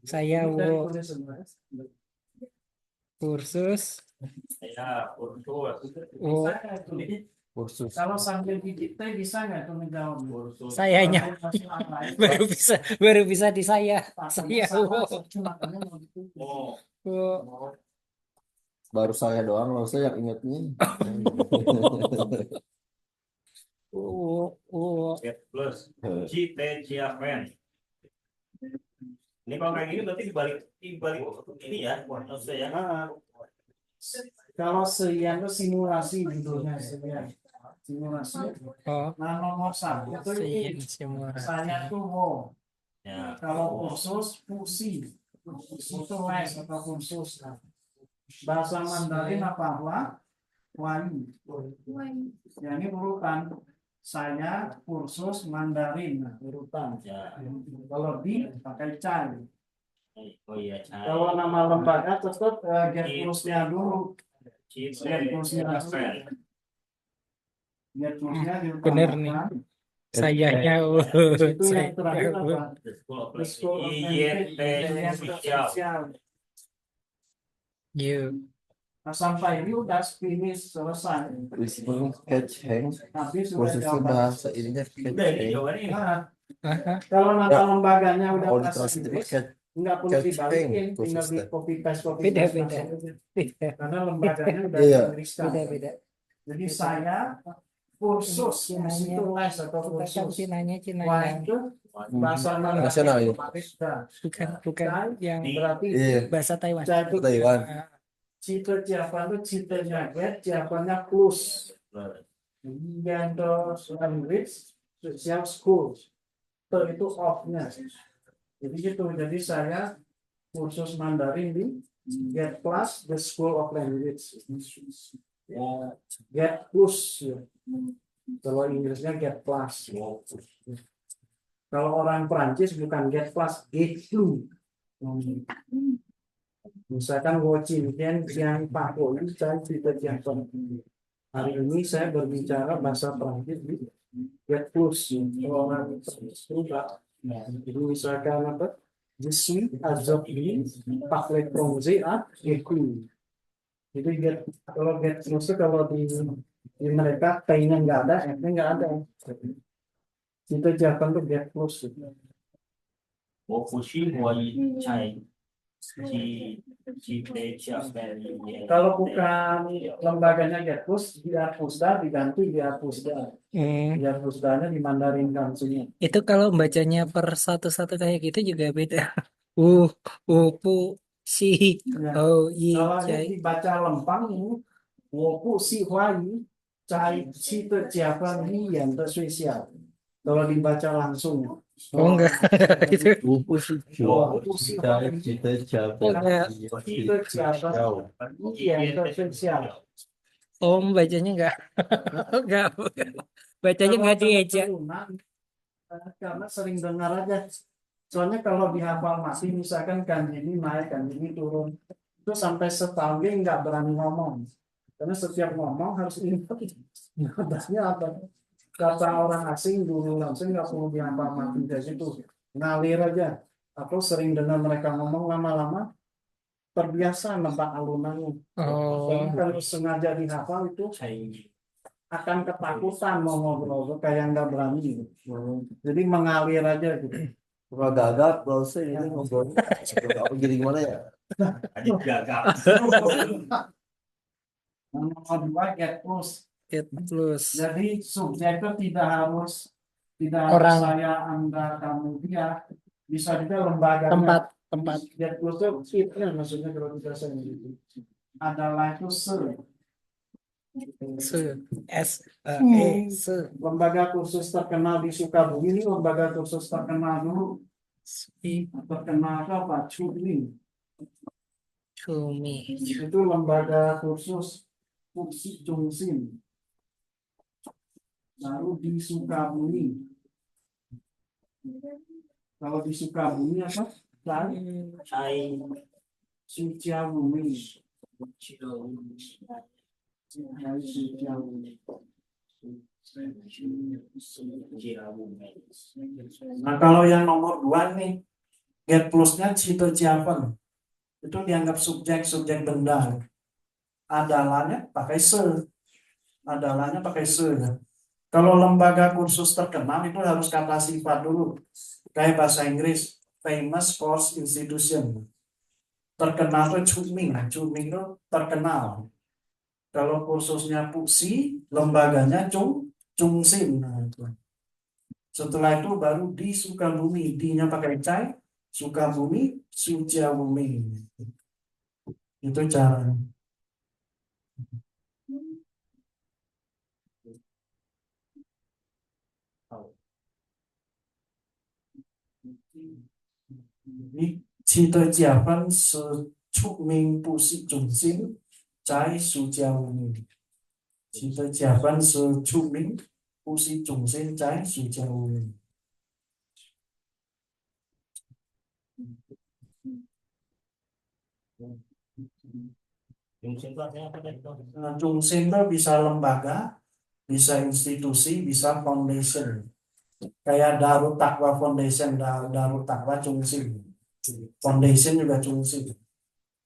saya wo kursus Saya kursus. wo Kursus. Kalau sambil didikte bisa nggak tuh menjawab? Kursus. sayanya baru bisa di saya wo. Oh. Wo. Baru saya doang loh, saya yang ingetnya. Wo. Get plus. Cite Ciapen. Ini kalau kayak gini berarti dibalik ini ya, maksudnya ya. Kalau sekian itu simulasi judulnya sekian. Simulasi. Oh, Nah nomor 1 itu ini. Saya tuh wo. Ya. Kalau kursus pusi. Itu les atau kursus. Nah, bahasa Mandarin apa? Wani. Ya ini urutan. Saya kursus Mandarin. Nah, urutan. Ya. Kalau di pakai cai. Oh iya, Cai. Kalau nama lembaga tetap get kursusnya dulu. Cite Get kursusnya dulu. Ciapen. Get kursusnya Bener nih. Sayanya wo. Itu yang terakhir Saya wo. apa? The School of The School of IYT Language. Official. Yo. Nah, sampai ini udah finish selesai. Listening catch hang. Tapi sudah Kursusnya jawaban. bahasa ininya catch Udah ini hang. jawabannya. Nah, Aha. kalau nama lembaganya udah Kalau bahasa ditranslate Inggris, catch nggak perlu catch dibalikin, hang tinggal di kursusnya. copy paste Beda. Beda. Karena lembaganya udah Iya. diinggriskan. Beda. Jadi saya kursus itu les atau Bukan kursus. Cinanya Wah itu bahasa Mandarin. Nasional ya? Nah, bukan yang berarti Iya. bahasa Taiwan. saya itu Taiwan. cita siapa itu citanya get, siapanya plus. Yang language, social schools. Itu off-nya. Jadi gitu. Jadi saya kursus Mandarin di Get Plus, the School of Language. Get Plus. Ya. Kalau Inggrisnya Get Plus. Kalau orang Prancis bukan Get Plus, Get Plus. Misalkan Wocin yang Pak Poli, saya tidak jangkau. Hari ini saya berbicara bahasa Prancis di Get Plus. Kalau orang Prancis juga. Jadi misalkan apa? Je suis aujourd'hui parler français à Get-Plus. Jadi kalau Get Plus kalau di mereka T-nya nggak ada, F-nya nggak ada. Itu jawaban tuh Get Plus. Fushi Wai Chai. Cite Ciapen. Kalau bukan lembaganya Get Plus, dia Pusda diganti dia Pusda. Dia Pusdanya di Mandarin kansinya. Itu kalau bacanya per satu-satu kayak gitu juga beda. Pu, si, Ya. oh, yi, Kalau cai. ini dibaca lempang ini, Wopu Si Huai, cai cita Java yang spesial. Kalau dibaca langsung. Oh enggak. Itu. 我不是酒，在记得加分， Cita Java yang spesial. Oh, bacanya enggak. Enggak. Bacanya enggak dieja. Karena sering dengar aja. Soalnya kalau dihafal masih misalkan kanji ini naik, kanji ini turun. Itu sampai setahun dia nggak berani ngomong. Karena setiap ngomong harus ingat. Nadanya apa? Kata orang asing dulu langsung nggak perlu dihafal mati dari situ. Ngalir aja. Aku sering dengar mereka ngomong lama-lama terbiasa nebak alunannya. Oh, Tapi kalau sengaja dihafal itu akan ketakutan mau ngobrol kayak nggak berani gitu. Jadi mengalir aja gitu. kalau gagap, kalau saya ini ngobrol, apa jadi gimana ya? Adik gagal. Nomor dua get plus. get plus. Jadi subjek itu tidak harus Orang. saya, anda, kamu, dia. Bisa juga lembaga. Tempat. Get plus itu itu maksudnya kalau kita bahasa gitu. Adalah itu Se. S. Se. lembaga kursus terkenal di Sukabumi ini lembaga kursus terkenal dulu. Terkenal apa? Cumi. Cumi. Itu lembaga kursus Fuksi Jungsin. Lalu di Sukabumi. Kalau di Sukabumi apa? Cai Suciabumi. Nah kalau yang nomor dua nih, get plusnya Cito Ciapen. Itu dianggap subjek benda. Adalahnya pakai se. Adalahnya pakai se. Kalau lembaga kursus terkenal itu harus kata sifat dulu. Kayak bahasa Inggris, famous course institution. Terkenal itu Cuming. Cuming itu terkenal. Kalau kursusnya Puksi, lembaganya Cungsin. Nah, itu. Setelah itu baru di Sukabumi. D-nya pakai cai, Sukabumi, Suciabumi. Itu cara. Jadi, Cita Jiapan secukming pusi jungsin, cai sujiauni. Cita Jiapan secukming pusi jungsin, cai sujiauni. Jungsin itu artinya apa tadi? Jungsin itu bisa lembaga, bisa institusi, bisa foundation. Kayak Darut Taqwa Foundation, Darut Taqwa Jungsin. Foundation juga Jungsin.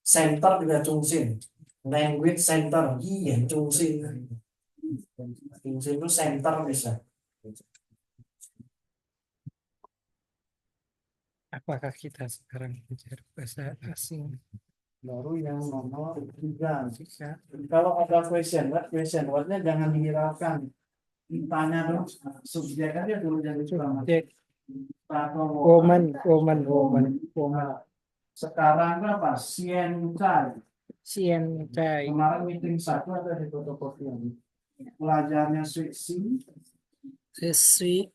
Center juga Jungsin. Language Center, iya Jungsin. Jungsin itu center bisa. Apakah kita sekarang belajar bahasa asing? Baru yang nomor 3. Kalau ada question wordnya jangan dihiraukan. Tanya dong, subjek aja dulu jadi Subjek. Atau Woman. Sekarang apa? Sien Cai. Sien Cai. Kemarin meeting 1 ada di fotokopi ini. Pelajarnya Suisi, Siswi.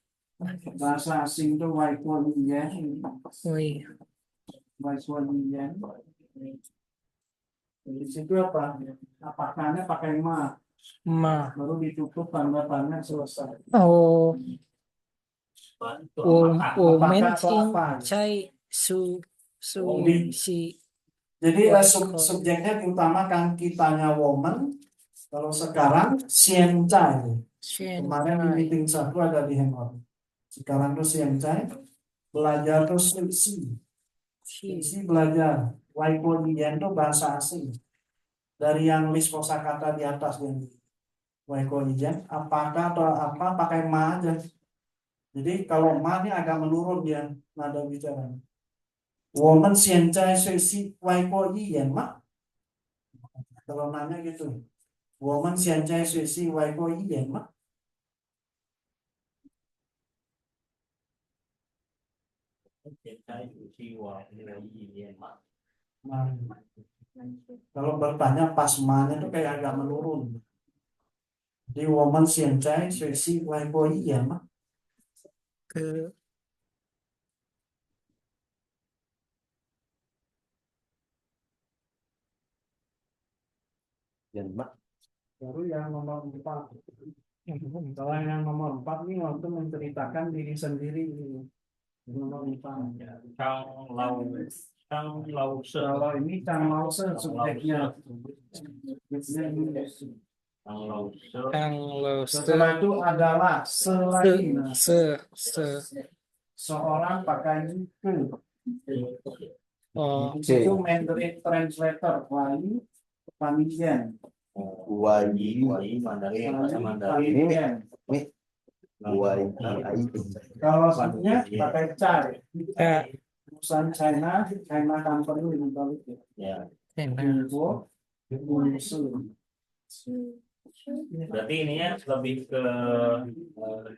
bahasa asing itu Waikolian. Woi. Waikolian. Di situ apa? Apakahnya pakai ma, Ma. baru ditutup tanda-tanda selesai. Oh. Woman Apakah atau Sien apa? Cai. Si. Jadi subjeknya diutamakan kitanya woman. Kalau sekarang Sien Cai. Sien Kemarin di Cai. meeting 1 ada di hangout. Sekarang tuh Sien Cai. Belajar tuh Suisi. Suisi belajar. Waikolian itu bahasa asing. Dari yang list kosakata di atas yang Waikolian, apakah atau apa pakai ma aja. Jadi kalau ma ini agak menurun dia nada bicara. Woman Sien Cai Suisi Waikolian ma. Kalau nanya gitu. Woman Sien Cai Suisi Waikolian ma. Nah, kalau bertanya pas ma-nya itu kayak agak menurun. Di woman siancai seksi wai boi ya mah. ke Yang mak Baru yang nomor 4. Kalau yang nomor 4 nih waktu menceritakan diri sendiri ini. Nomor 4. Chang Lao Se. Kalau ini Chang Lao Se subjeknya. Chang Lao Se. Kang Lo Setelah itu adalah selain se seorang pakai ke. oh Itu Mandarin translator Wai Panijian. Wai Mandarin bahasa Mandarin. Panijian. Wai Kalau sebutnya pakai cai. ya Perusahaan China Company dengan balik ya. Ya. enak Info, Bunsu. Berarti ininya lebih ke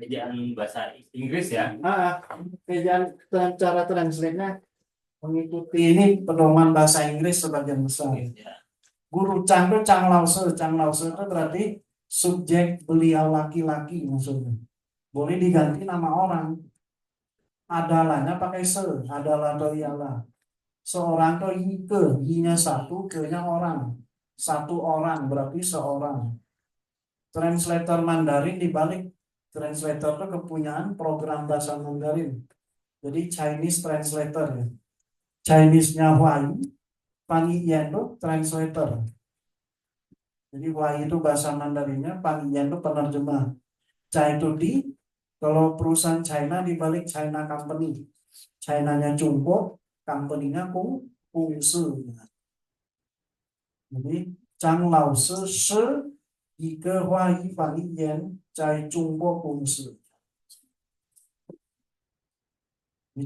ejaan bahasa Inggris ya. Kejadian cara translate-nya mengikuti ini pedoman bahasa Inggris sebagian besar. Ya. Guru Chang itu Chang Lao Se itu berarti subjek beliau laki-laki maksudnya. Boleh diganti nama orang. Adalahnya pakai se, adalah atau ialah. Seorang atau ike, i-nya satu, ke-nya orang. Satu orang berarti seorang. Translator Mandarin dibalik. Translator itu kepunyaan program bahasa Mandarin. Jadi Chinese translator ya. Chinese-nya Huai, Panijian itu translator. Jadi Huai itu bahasa Mandarinnya, Panijian itu penerjemah. Chai itu di, kalau perusahaan China dibalik China Company. China-nya Chungpo, company-nya Kungsu. Jadi Chang Lao Se一个花一翻译员在中国公司。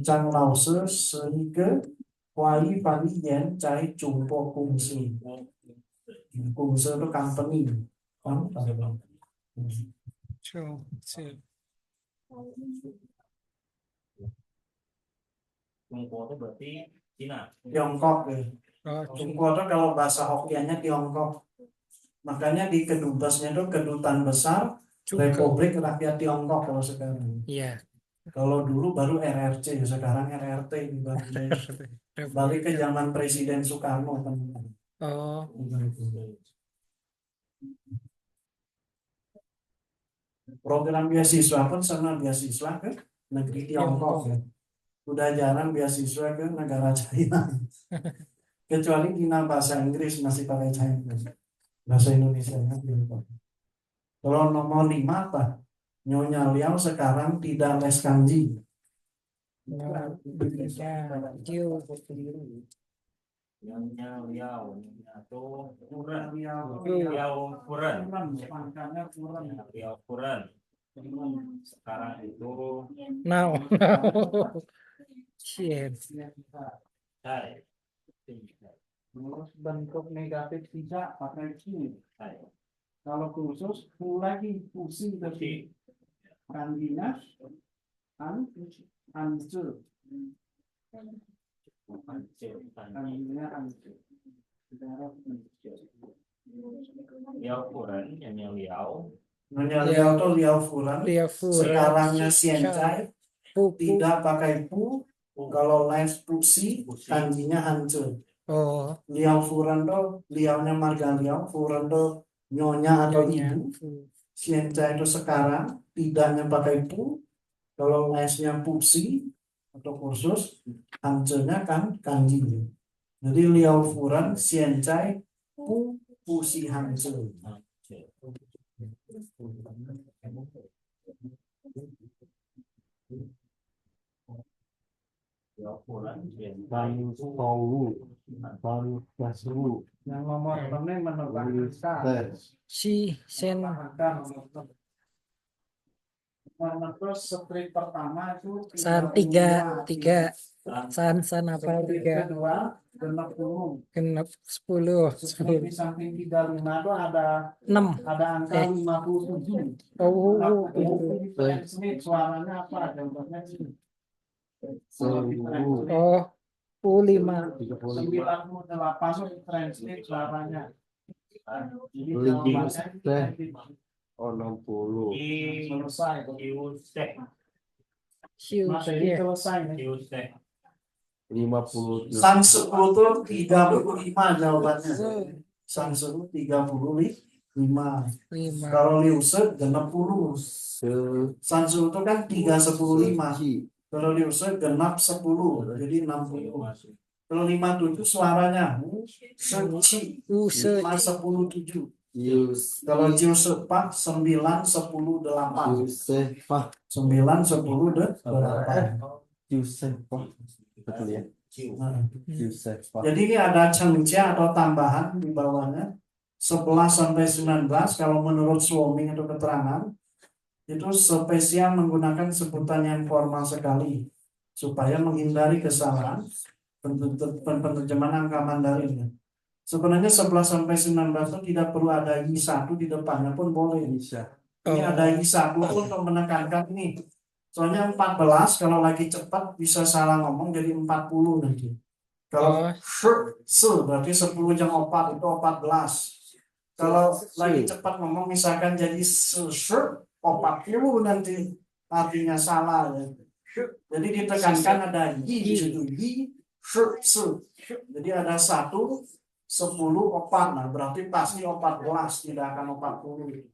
张老师是一个华语翻译员，在中国公司。公司itu company，是 Tiongkok itu berarti Cina. Tiongkok ya. oh Tiongkok itu kalau bahasa Hokkiannya Tiongkok. Makanya di kedubesnya itu kedutaan besar juga Republik Rakyat Tiongkok kalau sekarang. iya Kalau dulu baru RRC, sekarang RRT balik ke zaman Presiden Soekarno kan. oh Program beasiswa pun sama beasiswa ke negeri Tiongkok ya. Udah jarang beasiswa ke negara China. Kecuali Dina bahasa Inggris masih pakai China. Bahasa Indonesia nya Tiongkok. Kalau nomor 5 apa? Nyonya Liao sekarang tidak les kanji. Nyonya Liao itu Furen. Liao Liao Furen. pangkatnya kurang. Liao Furen. Sekarang itu now shit Hai. Terus bentuk negatif tidak pakai Q. Hai. Kalau khusus lagi pusing tapi kandinya ancur. Kandinya ancur. Liao Furen, Nyonya Liao. Nyonya Liao itu Liao Furan. Sekarangnya Xiancai tidak pakai pu. Kalau les pusi kanjinya hancur. oh Liao Furan itu Liao-nya marga Liao, Furan itu nyonya atau ibu. Xiancai itu sekarang tidaknya pakai pu. Kalau lesnya pusi atau kursus hancurnya kan kanji. Jadi Liao Furan, Xiancai, pusi hancur. Liao Furen, Yang nomor ini menebak si sen terus strip pertama itu san tiga san apa strip tiga kedua genap 10. genap 10 Strip di samping 35 itu ada 6 angka 57. oh Differentiate suaranya apa? Jawabannya sih. oh 5 98 itu differentiate suaranya. Jadi jawabannya Oh, 60. Selesai. Ciusek. Masih Iya. selesai. Ciusek. 50. Sang 10 itu 35 jawabannya. Sang 10 35. 5. Kalau liusek genap 10. Se. Sang 10 itu kan 3 10 5. Ci. Kalau liusek genap 10. Jadi 60. Kalau 57 suaranya seci. 5 10 7. Yus. Kalau ciusepak 9 10 8. Yusefah. 9 10 8. Yusefah. Betul ya. Nah, Yusefah. jadi ini ada cengcia atau tambahan di bawahnya 11 sampai 19. Kalau menurut Swarming atau keterangan itu spesial menggunakan sebutan yang formal sekali supaya menghindari kesalahan penerjemahan angka Mandarin. Sebenarnya 11 sampai 19 itu tidak perlu ada I1 di depannya pun boleh. Bisa. Ini ada I1 untuk menekankan ini. Soalnya 14 kalau lagi cepat bisa salah ngomong jadi 40 nanti. Kalau berarti 10 jam 4 itu 14. Kalau lagi cepat ngomong misalkan jadi 40 nanti artinya salah. Jadi ditekankan ada Y, jadi ada 1, 10, 4. Nah, berarti pasti 14, tidak akan 40.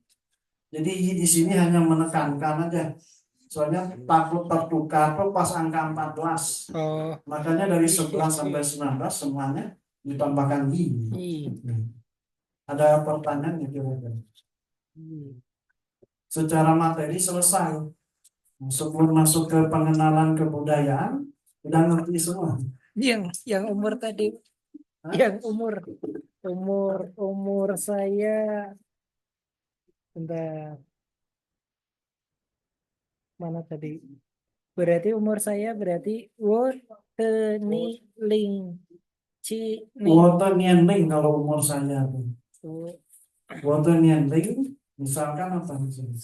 Jadi Y di sini hanya menekankan aja. Soalnya takut tertukar tuh pas angka 14. Makanya dari 11 sampai 19 semuanya ditambahkan Y. Ada pertanyaan ya kira-kira? Secara materi selesai. Sebelum masuk ke pengenalan kebudayaan, udah ngerti semua. Yang umur tadi, yang umur saya, bentar, mana tadi? Berarti umur saya berarti ling ci Water Nianling kalau umur saya tuh. Water Nianling misalkan apa misalnya?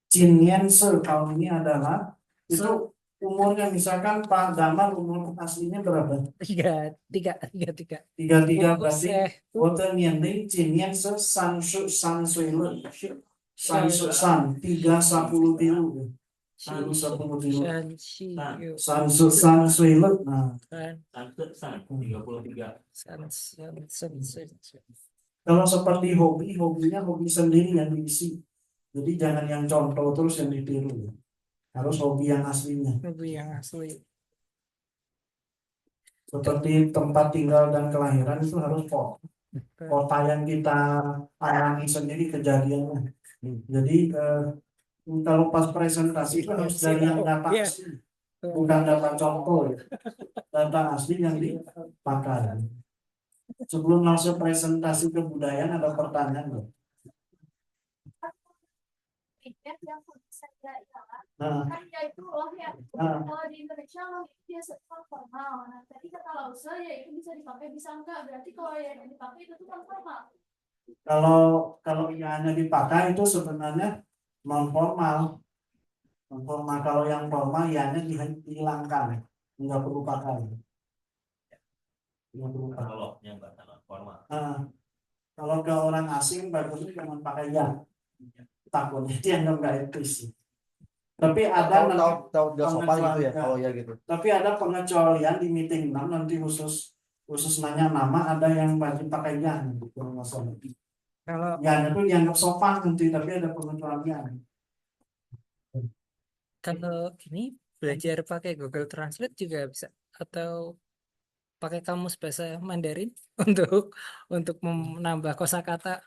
Chin Nianse kalau ini adalah itu umurnya misalkan Pak Damar umur aslinya berapa? 33. 33 berarti Water Nianling Chin Nianse San Sui Le San 30 biru. San 10 biru. San Sui Le. Nah, San 33. kalau seperti hobinya hobi sendiri yang diisi. Jadi jangan yang contoh terus yang ditiru. Harus hobi yang aslinya. Lebih yang asli. Seperti tempat tinggal dan kelahiran itu harus kota yang kita alami sendiri kejadiannya. Jadi kalau pas presentasi itu harus dari yang data asli, bukan data contoh, data asli yang dipakai. Sebelum masuk presentasi kebudayaan ada pertanyaan loh. Kan ya itu loh ya. Kalau di Indonesia loh itu biasa formal. Nah tadi kata lause ya itu bisa dipakai bisa enggak. Berarti kalau yang dipakai itu tuh kan formal. Kalau yang hanya dipakai itu sebenarnya non formal. Non formal kalau yang formal ya hanya dihilangkan, nggak perlu pakai. Nggak perlu pakai. Kalau yang formal. Kalau ke orang asing bagusnya jangan pakai ya. Takutnya dia nggak etis. Tapi ada tahu sopan gitu ya kalau ya gitu. Tapi ada pengecualian di meeting 6 nanti khusus nanya nama ada yang wajib pakai ya gitu masalah. Kalau Ya itu dianggap sopan nanti tapi ada pengecualian. kalau ini belajar pakai Google Translate juga bisa atau pakai kamus bahasa Mandarin untuk menambah kosakata.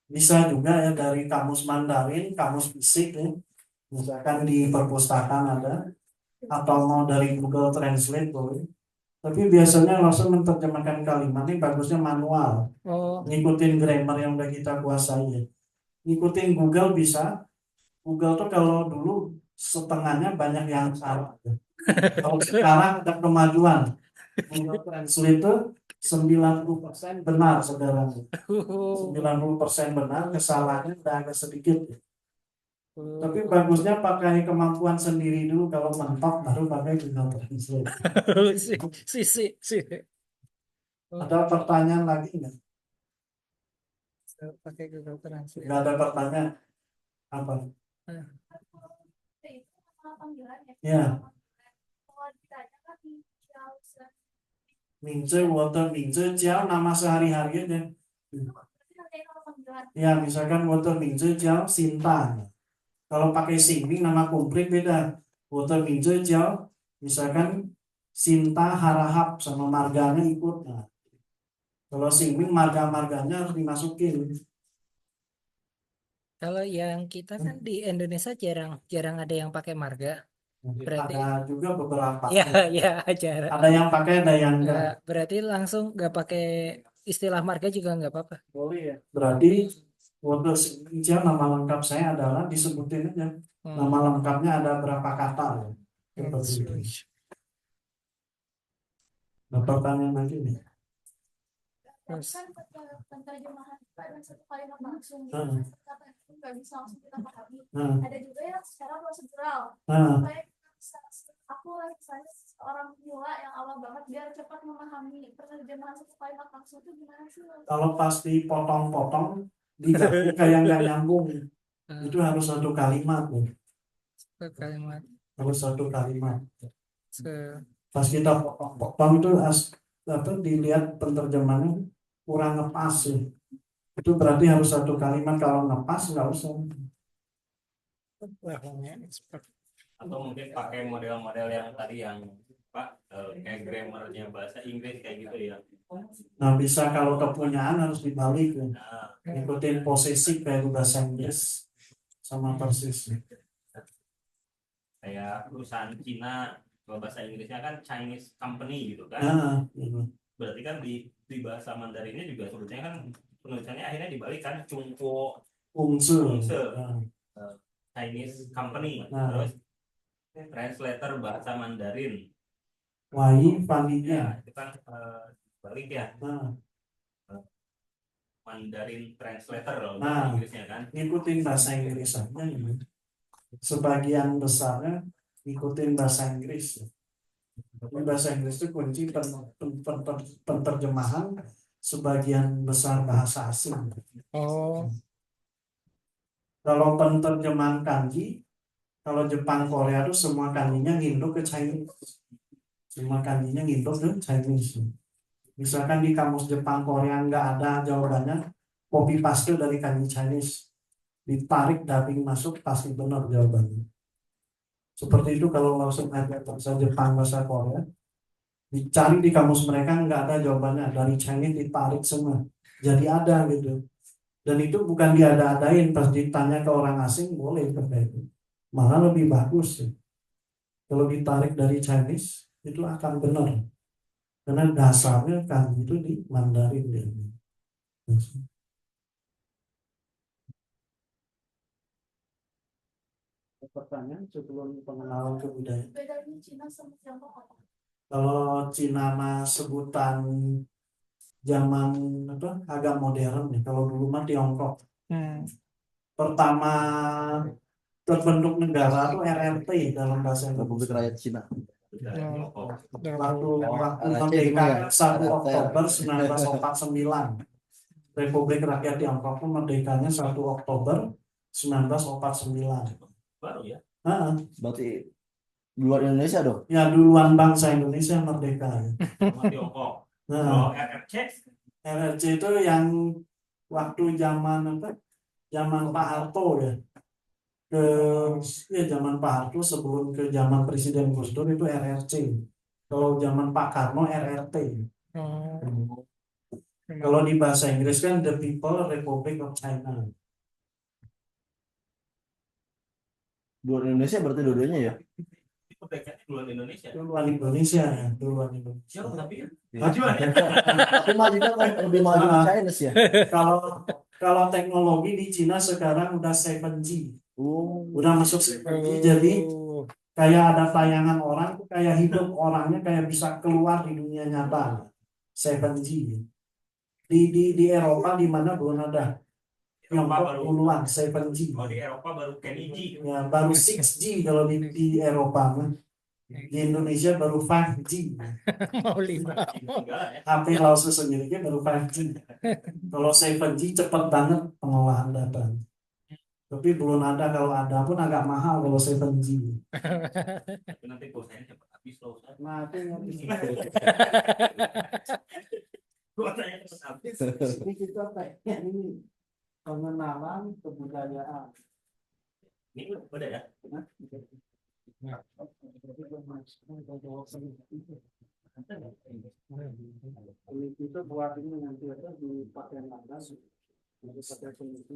Bisa juga ya dari kamus Mandarin, kamus fisik ya. Misalkan di perpustakaan ada atau mau dari Google Translate boleh. Tapi biasanya langsung menerjemahkan kalimat ini bagusnya manual. Ngikutin grammar yang udah kita kuasai ya. Ngikutin Google bisa. Google tuh kalau dulu setengahnya banyak yang salah. Kalau sekarang ada kemajuan. Google Translate itu 90% benar saudara. 90% benar, kesalahannya udah agak sedikit. Tapi bagusnya pakai kemampuan sendiri dulu, kalau mentok baru pakai Google Translate. Si. Ada pertanyaan lagi nggak? pakai Google Translate. Nggak ada pertanyaan apa? Itu nama panggilan ya. Ya, Kalau ditanya kan jauh Mingce, Water Mingce, Jiao nama sehari-hari aja. berarti nanti nama panggilan. Ya, misalkan Water Mingce, Jiao Sinta. Kalau pakai Singming nama komplit beda. Water Mingce, Jiao, misalkan Sinta Harahap sama marganya ikut. Nah, kalau Singming marga-marganya harus dimasukin. Kalau yang kita kan di Indonesia jarang ada yang pakai marga. Berarti Ada juga beberapa. ya ya jarang. Ada yang pakai, ada yang enggak. Berarti langsung nggak pakai istilah marga juga nggak apa-apa. Boleh ya. Berarti Water Singming nama lengkap saya adalah disebutin aja. Nama lengkapnya ada berapa kata ya. Seperti itu. Nah, pertanyaan lagi nih. Terus. Kan penerjemahan itu ada satu kalimat langsung Hmm. kata itu nggak bisa langsung kita pahami. Nah, Ada juga yang secara prosedural. nah, Kayak aku misalnya seorang pemula yang awal banget biar cepat memahami penerjemahan satu kalimat langsung itu gimana sih? kalau pasti potong-potong diganti kayak nggak nyambung, itu harus satu kalimat tuh. Kalimat Harus satu kalimat. se- Pas kita potong-potong itu dilihat penerjemahannya kurang ngepas sih. Itu berarti harus satu kalimat. Kalau ngepas nggak usah. levelnya expert. Atau mungkin pakai model-model yang tadi yang kayak grammarnya bahasa Inggris kayak gitu ya. Nah, bisa kalau kepunyaan harus dibalik ya. Nah, Ikutin posesif kayak bahasa Inggris sama persis. kayak perusahaan Cina, kalau bahasa Inggrisnya kan Chinese company gitu kan. Nah, gitu. Berarti kan di bahasa Mandarinnya juga sebetulnya kan penulisannya akhirnya dibalik kan Cungpo Ungse. Ungse. Nah, Chinese company. Nah. Terus translator bahasa Mandarin. Wai Paninya. Ya, itu kan balik ya. Nah, Mandarin translator loh Nah. bahasa Inggrisnya kan. ngikutin bahasa Inggris aja gitu. Sebagian besarnya ngikutin bahasa Inggris. Tapi bahasa Inggris itu kunci penerjemahan sebagian besar bahasa asing. Oh, Kalau penerjemahan kanji, kalau Jepang Korea itu semua kanjinya nginduk ke Chinese. Semua kanjinya nginduk ke Chinese. Misalkan di kamus Jepang Korea nggak ada jawabannya, copy paste dari kanji Chinese, ditarik dubbing masuk pasti benar jawabannya. Seperti itu kalau langsung ada bahasa Jepang bahasa Korea, dicari di kamus mereka nggak ada jawabannya, dari Chinese ditarik semua, jadi ada gitu. Dan itu bukan diada-adain, pas ditanya ke orang asing boleh pakai itu, malah lebih bagus sih. Kalau ditarik dari Chinese itu akan benar, karena dasarnya kan itu di Mandarin ya. Pertanyaan sebelum pengenalan kebudayaan. Bedanya Cina sama Tiongkok apa? Kalau Cina mah sebutan zaman agak modern nih. Kalau dulu mah Tiongkok. Pertama terbentuk negara itu RRT dalam bahasa Republik Indonesia. Rakyat Cina. Waktu RRT merdeka gimana? 1 Oktober 1949. Republik Rakyat Tiongkok itu merdekanya 1 Oktober 1949. Baru ya. Nah, Berarti di luar Indonesia dong? ya duluan bangsa Indonesia merdeka. Sama Tiongkok. Nah, Kalau RRC RRC itu yang waktu zaman zaman Pak Harto ya. Zaman Pak Harto sebelum ke zaman Presiden Gus Dur itu RRC. Kalau zaman Pak Karno RRT. Kalau di bahasa Inggris kan The People Republic of China. Luar Indonesia berarti dua-duanya ya? itu merdekanya duluan Indonesia. Duluan Indonesia ya, duluan Indonesia. Jauh tapi ya. Majuan ya? Tapi majunya kan lebih maju ke Chinese ya? Kalau teknologi di Cina sekarang udah 7G. Oh, Udah masuk 7G, jadi kayak ada tayangan orang tuh kayak hidup orangnya kayak bisa keluar di dunia nyata. 7G. Di Eropa di mana belum ada. Tiongkok duluan 7G. Kalau di Eropa baru Kenny G. Ya, baru 6G kalau di Eropa. Di Indonesia baru 5G. Mau 5. Ketinggalan ya. HP Lause sendiri baru 5G. Kalau 7G cepat banget pengolahan data. Tapi belum ada, kalau ada pun agak mahal kalau 7G. Tapi nanti kuotanya cepat habis loh. Ustaz. Nah, itu yang Kuotanya cepat habis. ini kita kayaknya ini pengenalan kebudayaan. Ini udah ya. Ini kita buat ini nanti ada di pakaian landas, nanti pakai peneliti.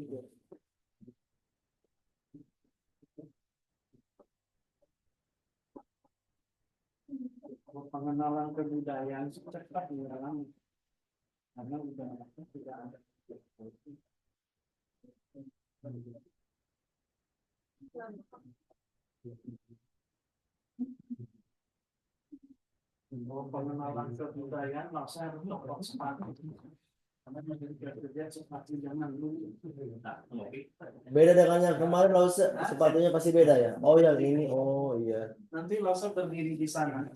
Pengenalan kebudayaan cepat di dalam, karena udah tidak ada. Pengenalan kebudayaan, saya harus nongkrong semangat. Karena menjadi kerja seperti zaman dulu. Nah, oke. Beda dengan yang kemarin Lause, sepatunya pasti beda ya. Oh yang ini, oh iya. Nanti Lause berdiri di sana.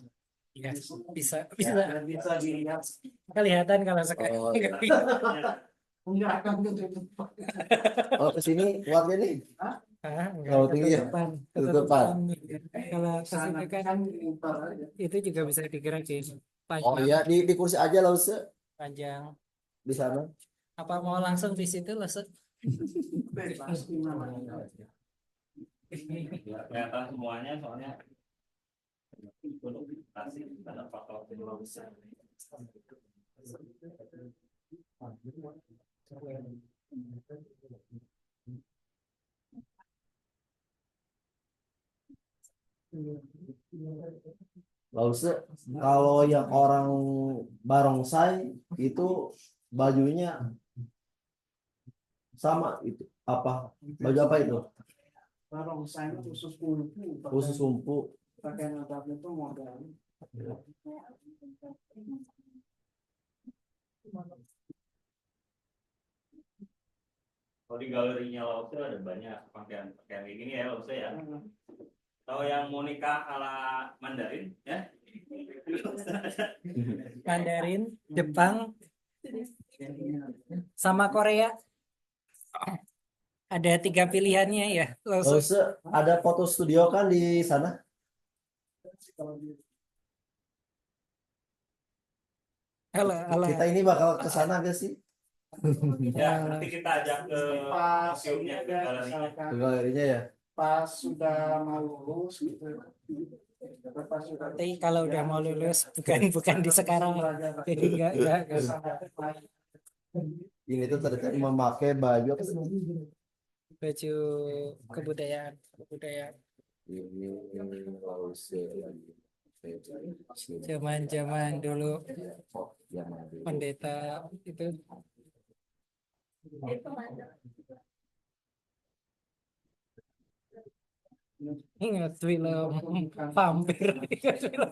Ya, bisa Dan bisa dilihat. kelihatan kalau sekarang. Oh, Nggak bisa. Enggak akan ketutup. Oh kesini kuatnya nih. Ah, nggak Kalau tinggi ya? ketutupan. Ketutupan. Kalau ke Sana situ kan kan muter aja. itu juga bisa digerakin Oh panjang, iya di kursi aja Lause panjang. di sana. Apa mau langsung di situ lah, Set? Bebas di mana. Kelihatan semuanya soalnya kasih ada faktor yang besar. Lause kalau yang orang barongsai itu bajunya sama itu apa? Baju apa itu? Barongsai khusus kumpul. Khusus umpu. Pakaian adat itu modal. Kalau di galerinya Lause ada banyak pakaian kayak gini ya Lause ya. Kalau yang mau nikah ala Mandarin ya. Mandarin, Jepang, sama Korea. Ada 3 pilihannya ya. Langsung. Lause ada foto studio kan di sana? Halo, halo. Kita ini bakal ke sana gak sih? Ya, nanti kita ajak ke Pas museumnya ke galerinya. Ke galerinya ya. pas sudah mau lulus gitu. Pas sudah Tapi kalau udah mau lulus, bukan di sekarang. Jadi enggak. Ini tuh ternyata memakai baju apa sih? Baju kebudayaan. Ini Lause lagi. Zaman-zaman dulu Oh, yang mana dulu? pendeta itu. Ingat film vampir. Ingat film.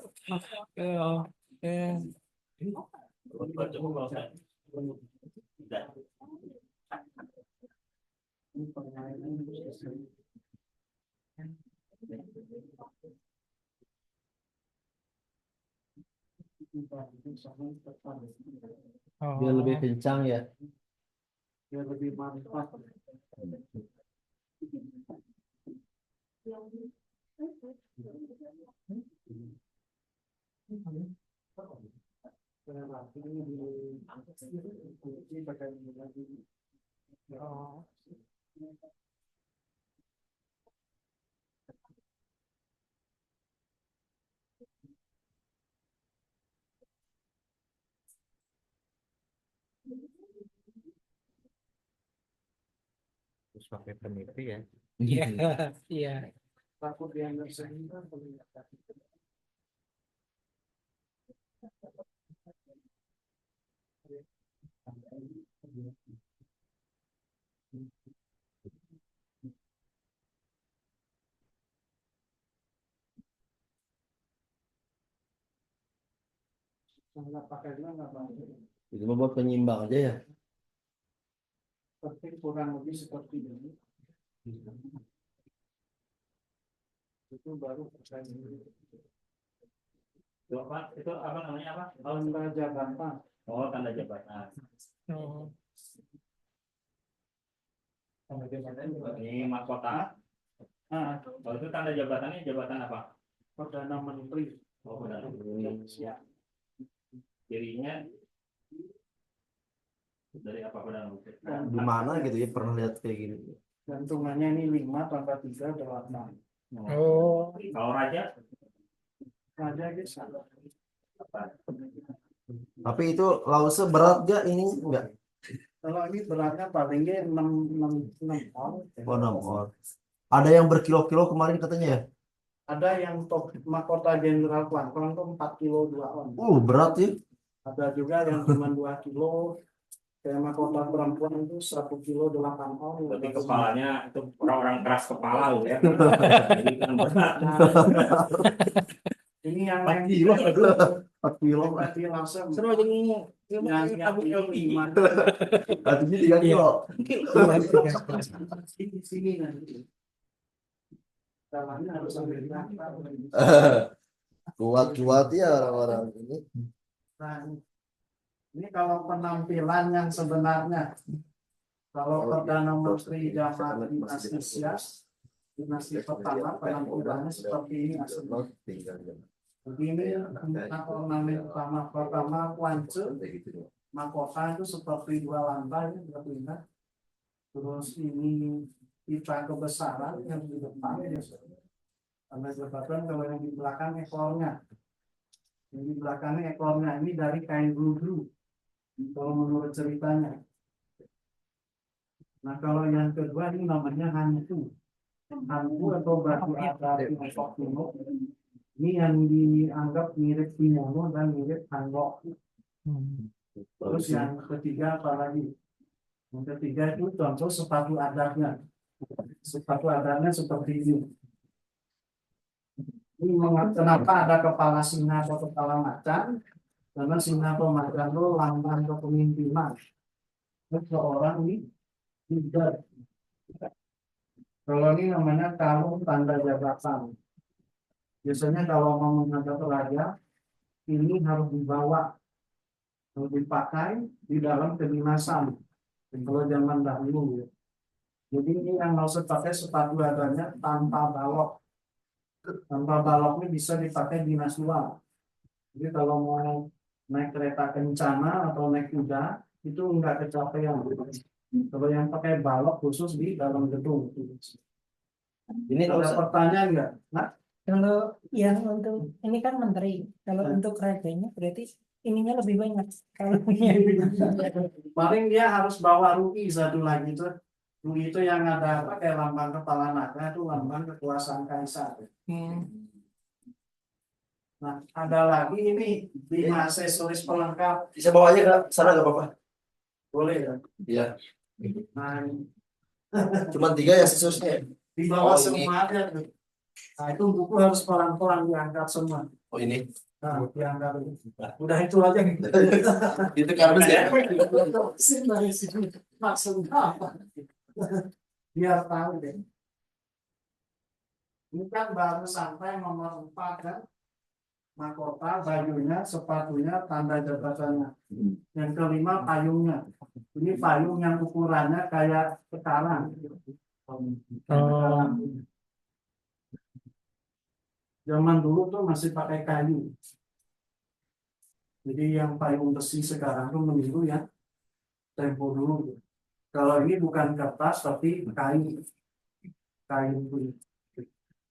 Oh, eh. Coba Lause. Udah. Biar lebih Oh, kencang ya. Biar lebih mantap. oh. Terus pakai peniti ya. Iya, iya. Takut dianggap seniman peningkatan. Nggak pakainya nggak banyak. Itu buat penyimbang aja ya. Tapi kurang lebih seperti ini. Itu baru percaya diri. Itu apa namanya apa? Tanda jabatan. Oh, tanda jabatan. Oh. Ini mahkota. Nah, Oh, itu tanda jabatannya jabatan apa? Perdana Menteri. Oh, benar. Cirinya dari apa Perdana Menteri? Di mana gitu ya pernah lihat kayak gini. Gantungannya ini 5 pangkat 3 8. Oh. Kalau raja? Raja guys. Tapi itu lause berat gak ini enggak? Kalau ini beratnya paling dia 6 on. Oh, 6 on. Ada yang berkilo-kilo kemarin katanya ya? Ada yang top mahkota Jenderal Plankton itu 4 kilo 2 on. Berat ya. Ada juga yang cuma 2 kilo. Kayak mahkota perempuan itu 1 kilo 8 on. Berarti kepalanya itu orang-orang keras kepala loh ya. Jadi kan berat. Ini yang 4 kilo, aduh. 4 kilo. berarti langsung Seru aja nih. yang ini 5 Artinya 3 kilo. di sini nanti. Dalamnya harus sampai belakang. Kuat-kuat ya orang-orang ini. Nah, ini kalau penampilan yang sebenarnya, kalau Perdana Menteri zaman dinasti Sias, dinasti pertama penampilannya seperti ini. Begini ornamen pertama kuance, mahkota itu seperti 2 lantai, berpindah. Terus ini kita kebesaran yang di depan, tanda jabatan. Kalau yang di belakang ekornya. Yang di belakangnya ekornya ini dari kain bluedru. Kalau menurut ceritanya. Nah, kalau yang kedua ini namanya hantu. Hantu atau batu adat Tiongkok kuno. Ini yang dianggap mirip kimono dan mirip hanbok. Terus yang ketiga apa lagi? Yang ketiga itu contoh sepatu adatnya. Sepatu adatnya seperti ini. Ini kenapa ada kepala singa atau kepala macan? Karena singa atau macan itu lambang kepemimpinan. Seorang ini leader. Kalau ini namanya kalung tanda jabatan. Biasanya kalau mau menghadap raja, ini harus dibawa, harus dipakai di dalam kedinasan. Kalau zaman dahulu. Jadi ini yang mau pakai sepatu adanya tanpa balok. Tanpa balok ini bisa dipakai dinas luar. Jadi kalau mau naik kereta kencana atau naik kuda itu enggak kecapean. Kalau yang pakai balok khusus di dalam gedung. Ini Ada pertanyaan enggak? Nah, Kalau yang untuk ini kan menteri, kalau untuk rajanya berarti ininya lebih banyak. Kalau paling dia harus bawa rui satu lagi tuh. Rui itu yang ada apa kayak lambang kepala naga itu lambang kekuasaan kaisar. Nah, ada lagi ini 5 aksesoris pelengkap. bisa bawa aja ke sana gak apa-apa. Boleh ya? Iya. Nah, Cuma 3 ya sesusnya. di bawah Oh, ini. semua ada tuh. Nah, itu buku harus pelan-pelan diangkat semua. Oh ini. Nah, diangkat. Udah itu aja nih. Itu kardus ya. Maksudnya apa? Biar tahu deh. Ini kan baru sampai nomor 4 kan. Mahkota, bajunya, sepatunya, tanda jabatannya. Yang kelima payungnya. Ini payung yang ukurannya kayak sekarang. Zaman dulu tuh masih pakai kayu. Jadi yang payung besi sekarang tuh meniru ya tempo dulu. Kalau ini bukan kertas tapi kayu. Kayu.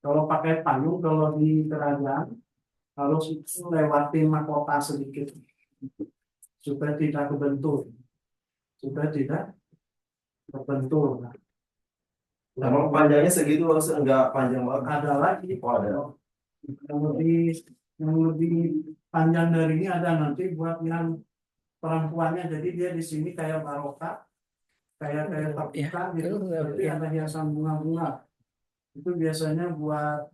Kalau pakai payung kalau di kerajaan harus lewatin mahkota sedikit supaya tidak kebentur. Emang panjangnya segitu langsung enggak panjang banget. Ada lagi. Oh, ada. Yang lebih panjang dari ini ada nanti buat yang perempuannya. Jadi dia di sini kayak barokah, kayak tapikan gitu. Tapi ada hiasan bunga-bunga. Itu biasanya buat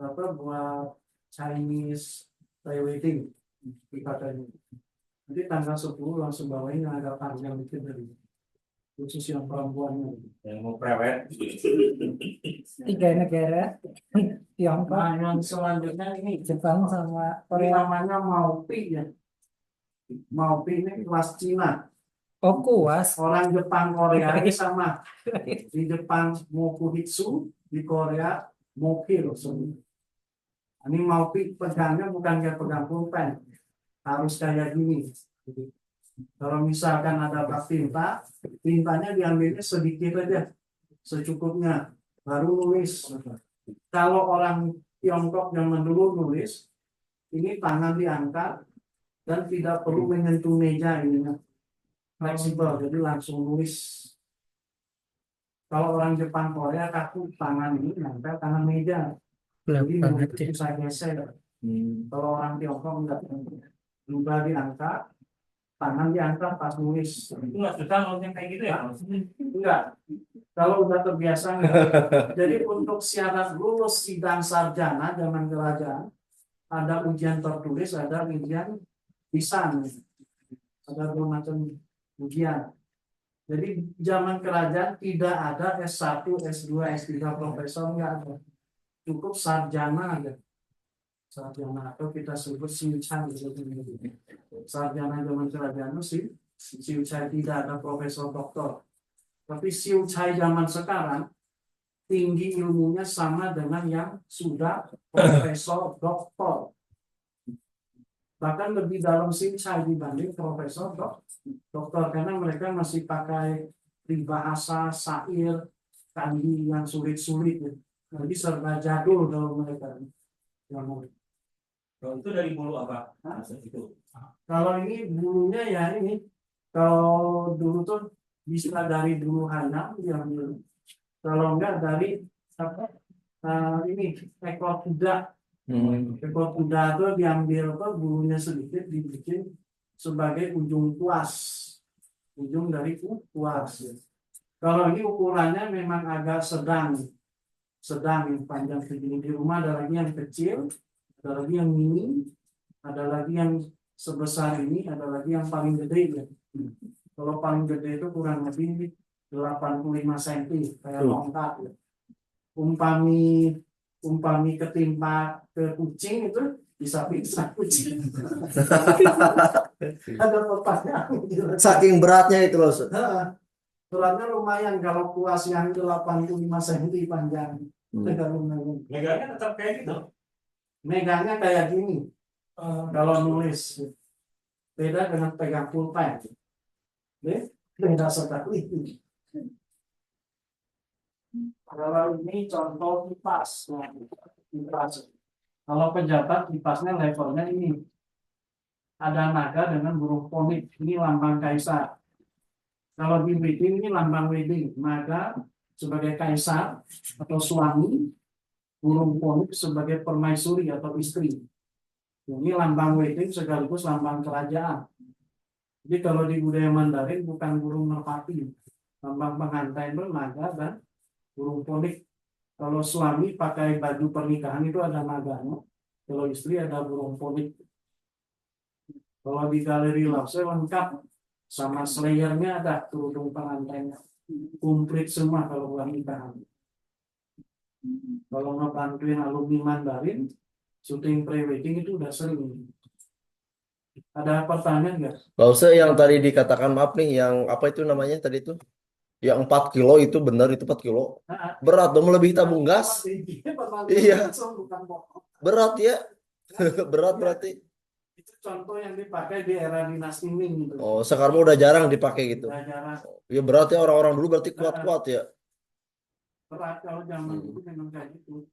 apa? Buat Chinese wedding katanya. Jadi tanggal 10 langsung bawain yang agak panjang dikit dari khusus yang perempuannya. Yang mau prewed. 3 negara Tiongkok, Nah, yang selanjutnya ini Jepang sama ini Korea. namanya Maupi ya. Maupi ini kelas Cina. Oh, kuas. Orang Jepang Korea ini sama. Di Jepang Mokuhitsu, di Korea Mokir. Ini Maupi pegangnya bukan kayak pegang pulpen, harus kayak gini. Kalau misalkan ada bak tinta, tintanya diambilnya sedikit aja, secukupnya, baru nulis. Kalau orang Tiongkok zaman dulu nulis, ini tangan diangkat dan tidak perlu menyentuh meja ini, fleksibel, jadi langsung nulis. Kalau orang Jepang Korea kaku, tangan ini nempel tangan meja, Gelap jadi banget nulis ya. bisa geser. Kalau orang Tiongkok enggak, juga diangkat, tangan diangkat pas nulis. Itu nggak susah kalau yang kayak gitu ya? Enggak, kalau udah terbiasa enggak. Jadi untuk syarat lulus sidang sarjana zaman kerajaan, ada ujian tertulis, ada ujian lisan, ada dua macam ujian. Jadi zaman kerajaan tidak ada S1, S2, S3 profesor, enggak ada. Cukup sarjana aja. Sarjana atau kita sebut siucai. Sarjana zaman kerajaan itu siucai, tidak ada profesor doktor. Tapi siucai zaman sekarang tinggi ilmunya sama dengan yang sudah profesor doktor. Bahkan lebih dalam siucai dibanding profesor doktor, karena mereka masih pakai peribahasa, syair, kanji yang sulit-sulit. Jadi serba jadul kalau mereka. Kalau itu dari bulu apa? Hah? Itu. Kalau ini bulunya ya ini, kalau dulu tuh bisa dari bulu hanam diambil. Kalau enggak dari apa? Ini ekor kuda. Ekor kuda itu diambil apa, bulunya sedikit dibikin sebagai ujung kuas. Ujung dari kuas. Kalau ini ukurannya memang agak sedang yang panjang segini. Di rumah ada lagi yang kecil, ada lagi yang mini, ada lagi yang sebesar ini, ada lagi yang paling gede ya. Kalau paling gede itu kurang lebih 85 cm kayak longkap ya. Umpami ketimpa ke kucing itu bisa pingsan kucing. Ada pertanyaan. Saking beratnya itu loh. Beratnya lumayan kalau kuas yang 85 cm panjang. Lumayan. Megangnya tetap kayak gitu. Megangnya kayak gini. Kalau nulis beda dengan pegang pulpen. Beda sekali. Kalau ini contoh kipas. Kipas. Kalau pejabat kipasnya levelnya ini. Ada naga dengan burung ponit. Ini lambang kaisar. Kalau di wedding ini lambang wedding. Naga sebagai kaisar atau suami. Burung ponit sebagai permaisuri atau istri. Ini lambang wedding sekaligus lambang kerajaan. Jadi kalau di budaya Mandarin bukan burung merpati. Lambang pengantin itu naga dan burung ponit. Kalau suami pakai baju pernikahan itu ada naganya. Kalau istri ada burung ponit. Kalau di galeri Lause lengkap sama slayernya ada kerudung pengantinnya. Komplit semua kalau buat nikahan. Kalau ngebantuin alumni Mandarin syuting pre-wedding itu udah sering. Ada pertanyaan nggak? Gak usah yang tadi dikatakan, maaf nih, yang apa itu namanya tadi tuh? Yang 4 kilo itu benar, itu 4 kilo. Nah, Berat dong, melebihi tabung gas. Iya. Bukan bohong. Berat ya. Berat berarti. Itu contoh yang dipakai di era dinasti Ming gitu. Oh, sekarang udah jarang dipakai gitu. Udah jarang. Ya berat ya, orang-orang dulu berarti kuat-kuat ya. Berat kalau zaman dulu memang kayak gitu.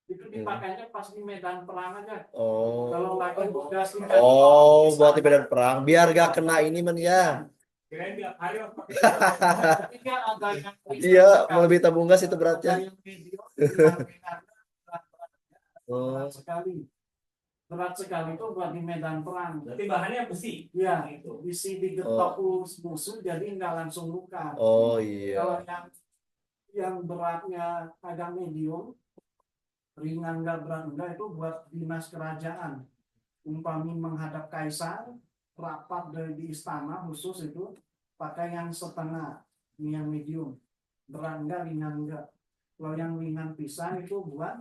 Itu dipakainya pas di medan perang aja. Oh. Kalau lagi tugas Oh, buat di medan perang. Biar gak kena ini men ya. Kirain tiap hari harus pakai. Ketika ada yang Iya, melebihi tabung gas itu beratnya. ada yang video, berat Oh. sekali. Berat sekali itu buat di medan perang. Berarti bahannya besi. Ya, Itu. bisi digetok musuh jadi nggak langsung luka. Oh iya. Kalau yang beratnya agak medium, ringan nggak berat enggak, itu buat dinas kerajaan. Umpami menghadap kaisar, rapat di istana khusus itu pakai yang setengah, ini yang medium. Berat enggak, ringan enggak. Kalau yang ringan pisan itu buat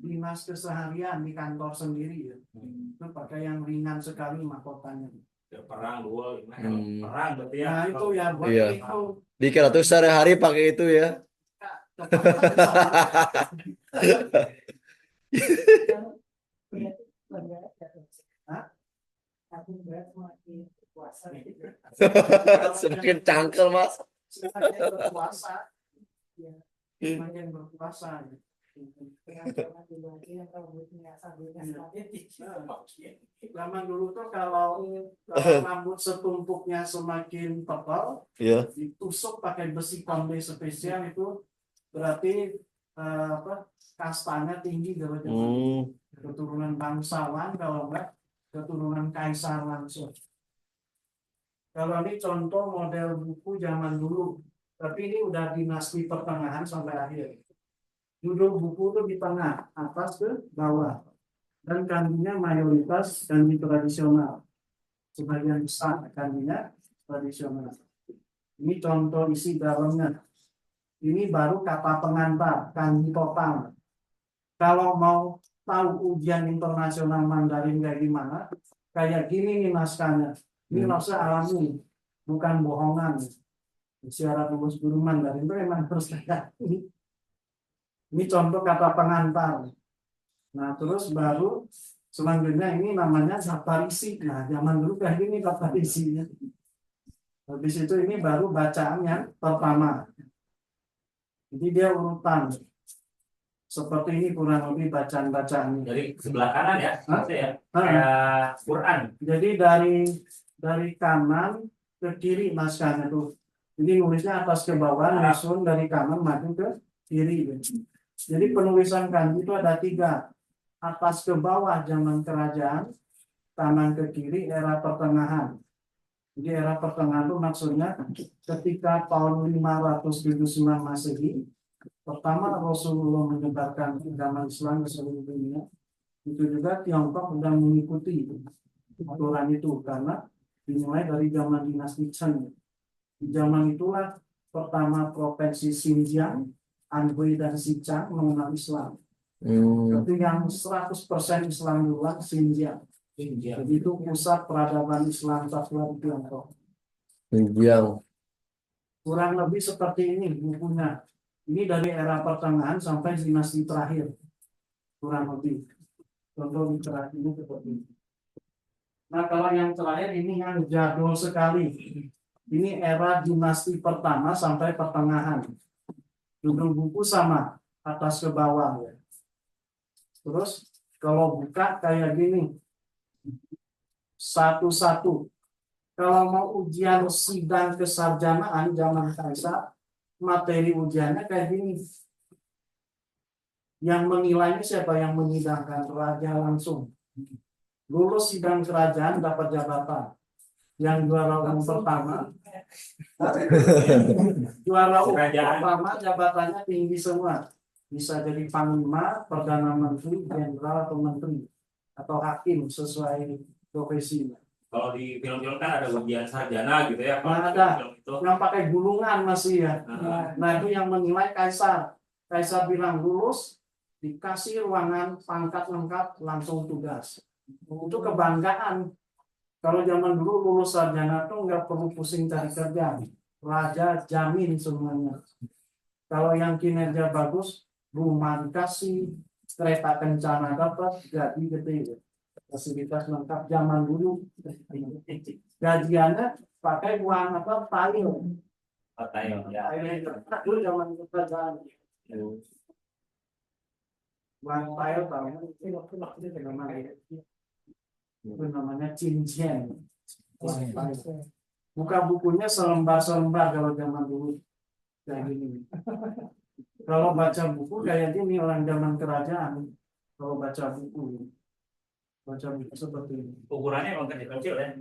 dinas keseharian di kantor sendiri ya. Itu pakai yang ringan sekali mahkotanya. Ya, perang dulu, perang berarti ya. Nah itu ya buat Iya. itu. Dikira tuh sehari-hari pakai itu ya. Semakin cangkel mas. Semakin berpuasa, semakin berpuasa. Zaman dulu tuh kalau rambut setumpuknya semakin tebal, Iya. ditusuk pakai besi kombe spesial itu berarti kastanya tinggi kalau zaman keturunan bangsawan, kalau enggak keturunan kaisar langsung. Kalau ini contoh model buku zaman dulu, tapi ini udah dinasti pertengahan sampai akhir. Judul buku itu di tengah, atas ke bawah, dan kandinya mayoritas kandi tradisional. Sebagian besar kandinya tradisional. Ini contoh isi dalamnya. Ini baru kata pengantar, kandi total. Kalau mau tahu ujian internasional Mandarin kayak gimana, kayak gini nih naskahnya. Ini naskah alami, bukan bohongan. Syarat lulus guru Mandarin itu memang harus kayak ini. Ini contoh kata pengantar. Nah, terus baru selanjutnya ini namanya saparisi. Nah, zaman dulu kayak gini saparisinya. Habis itu ini baru bacaan yang pertama. Jadi dia urutan. Seperti ini kurang lebih bacaan-bacaan. Dari sebelah kanan ya, maksudnya ya. Hah? Kayak Quran. Jadi dari kanan ke kiri naskahnya tuh. Jadi nulisnya atas ke bawah, nyusun dari kanan maju ke kiri. Jadi penulisan kanji itu ada 3. Atas ke bawah zaman kerajaan, kanan ke kiri era pertengahan. Jadi era pertengahan itu maksudnya ketika tahun 579 Masehi, pertama Rasulullah menyebarkan agama Islam ke seluruh dunia. Itu juga Tiongkok sudah mengikuti aturan itu karena dimulai dari zaman dinasti Chen. Di zaman itulah pertama provinsi Xinjiang, Anhui dan Xinjiang mengenal Islam. Jadi yang 100% Islam duluan Xinjiang. Jadi itu pusat peradaban Islam tertua di Tiongkok. Xinjiang. Kurang lebih seperti ini bukunya. Ini dari era pertengahan sampai dinasti terakhir. Kurang lebih. Contoh terakhir ini seperti ini. Nah, kalau yang terakhir ini yang jadul sekali. Ini era dinasti pertama sampai pertengahan. Judul buku sama, atas ke bawah ya. Terus kalau buka kayak gini. Satu-satu. Kalau mau ujian sidang kesarjanaan zaman kaisar, materi ujiannya kayak gini. Yang menilainya siapa? Yang menyidangkan? Raja langsung. Lulus sidang kerajaan dapat jabatan. Yang juara umum pertama, jabatannya tinggi semua. Bisa jadi panglima, perdana menteri, jenderal atau menteri, atau hakim sesuai profesinya. Kalau di film-film kan ada ujian sarjana gitu ya. Nah, ada yang pakai gulungan masih ya. Nah itu yang menilai kaisar. Kaisar bilang lulus, dikasih ruangan pangkat lengkap, langsung tugas. Itu kebanggaan. Kalau zaman dulu lulus sarjana tuh nggak perlu pusing cari kerja. Raja jamin semuanya. Kalau yang kinerja bagus, rumah dikasih, kereta kencana dapat, gaji gede. Fasilitas lengkap zaman dulu. Gajiannya pakai uang apa? Tail. Tail ya. Dulu zaman kerajaan. Uang tail tahu itu namanya cincin. Buka bukunya selembar-selembar kalau zaman dulu kayak gini. Kalau baca buku kayak gini orang zaman kerajaan. Kalau baca buku seperti ini. Ukurannya emang kecil-kecil ya.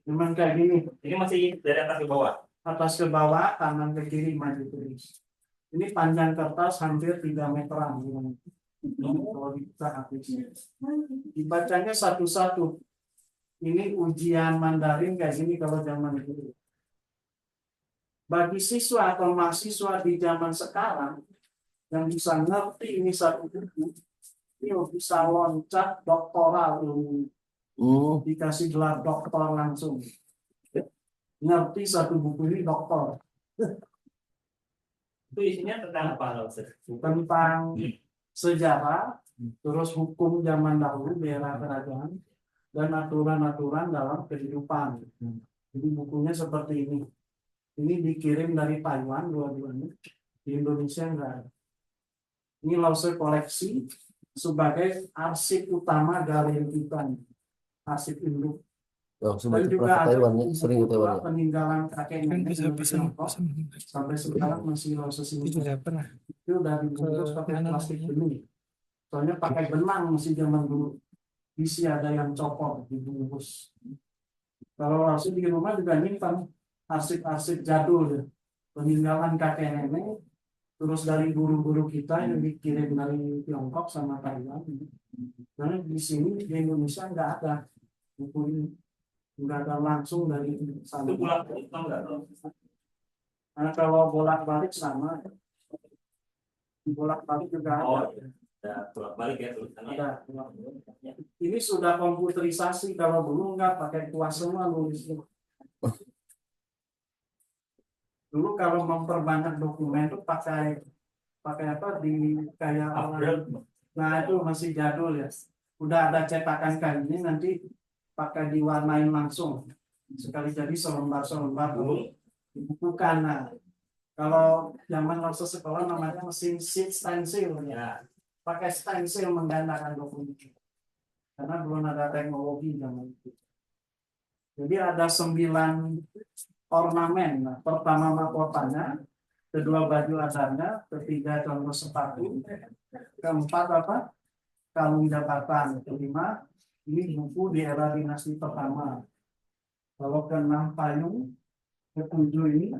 Memang kayak gini. Ini masih dari atas ke bawah. Atas ke bawah, kanan ke kiri maju terus. Ini panjang kertas hampir 3 meteran. Kalau kita habisnya. Dibacanya satu-satu. Ini ujian Mandarin kayak gini kalau zaman dulu. Bagi siswa atau mahasiswa di zaman sekarang yang bisa ngerti ini satu buku, Ini bisa loncat doktoral ilmu, dikasih gelar doktor langsung. Ngerti satu buku ini doktor. Itu isinya tentang apa loh? Tentang sejarah, terus hukum zaman dahulu di era kerajaan, dan aturan-aturan dalam kehidupan. Jadi bukunya seperti ini. Ini dikirim dari Taiwan dua-duanya. Di Indonesia enggak ada. Ini Lause koleksi sebagai arsip utama galeri kita, arsip induk. Oh, Dan itu juga pernah ke ada Taiwan ya, buku sering ke Taiwan ya. peninggalan kakek Kan nenek bisa dari pesan Tiongkok. pesan Sampai sekarang masih Lause itu sini. juga pernah Itu dari bungkus ke pakai mana plastik namanya? bening. Soalnya pakai benang masih zaman dulu. Isi ada yang copot di bungkus. Kalau Lause di rumah juga nyimpan arsip-arsip jadul ya. Peninggalan kakek nenek, terus dari guru-guru kita yang dikirim dari Tiongkok sama Taiwan. Karena di sini di Indonesia nggak ada buku ini, nggak ada langsung dari sana. Itu pulang itu enggak loh? Nah, kalau bolak-balik sama, bolak-balik juga ada. Oh, ya pulang balik ya tulisannya. Ada. Ini sudah komputerisasi, kalau dulu nggak pakai kuas semua nulisnya. Dulu kalau memperbanyak dokumen itu pakai apa di kayak Upgrade. nah itu masih jadul ya. Udah ada cetakan kayak ini, nanti pakai diwarnain langsung. Sekali jadi selembar-selembar dulu dibukukan. Nah, kalau zaman waktu sekolah namanya mesin sheet stencil ya. Ya. Pakai stencil menggandakan dokumen. Karena belum ada teknologi zaman itu. Jadi ada 9 ornamen. Nah, pertama mahkotanya, kedua baju adatnya, ketiga contoh sepatu, keempat apa? Kalung jabatan, kelima ini buku di era dinasti pertama. Kalau keenam payung, ketujuh ini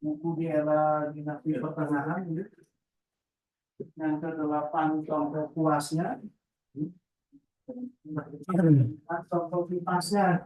buku di era dinasti pertengahan. Yang kedelapan contoh kuasnya, contoh kipasnya.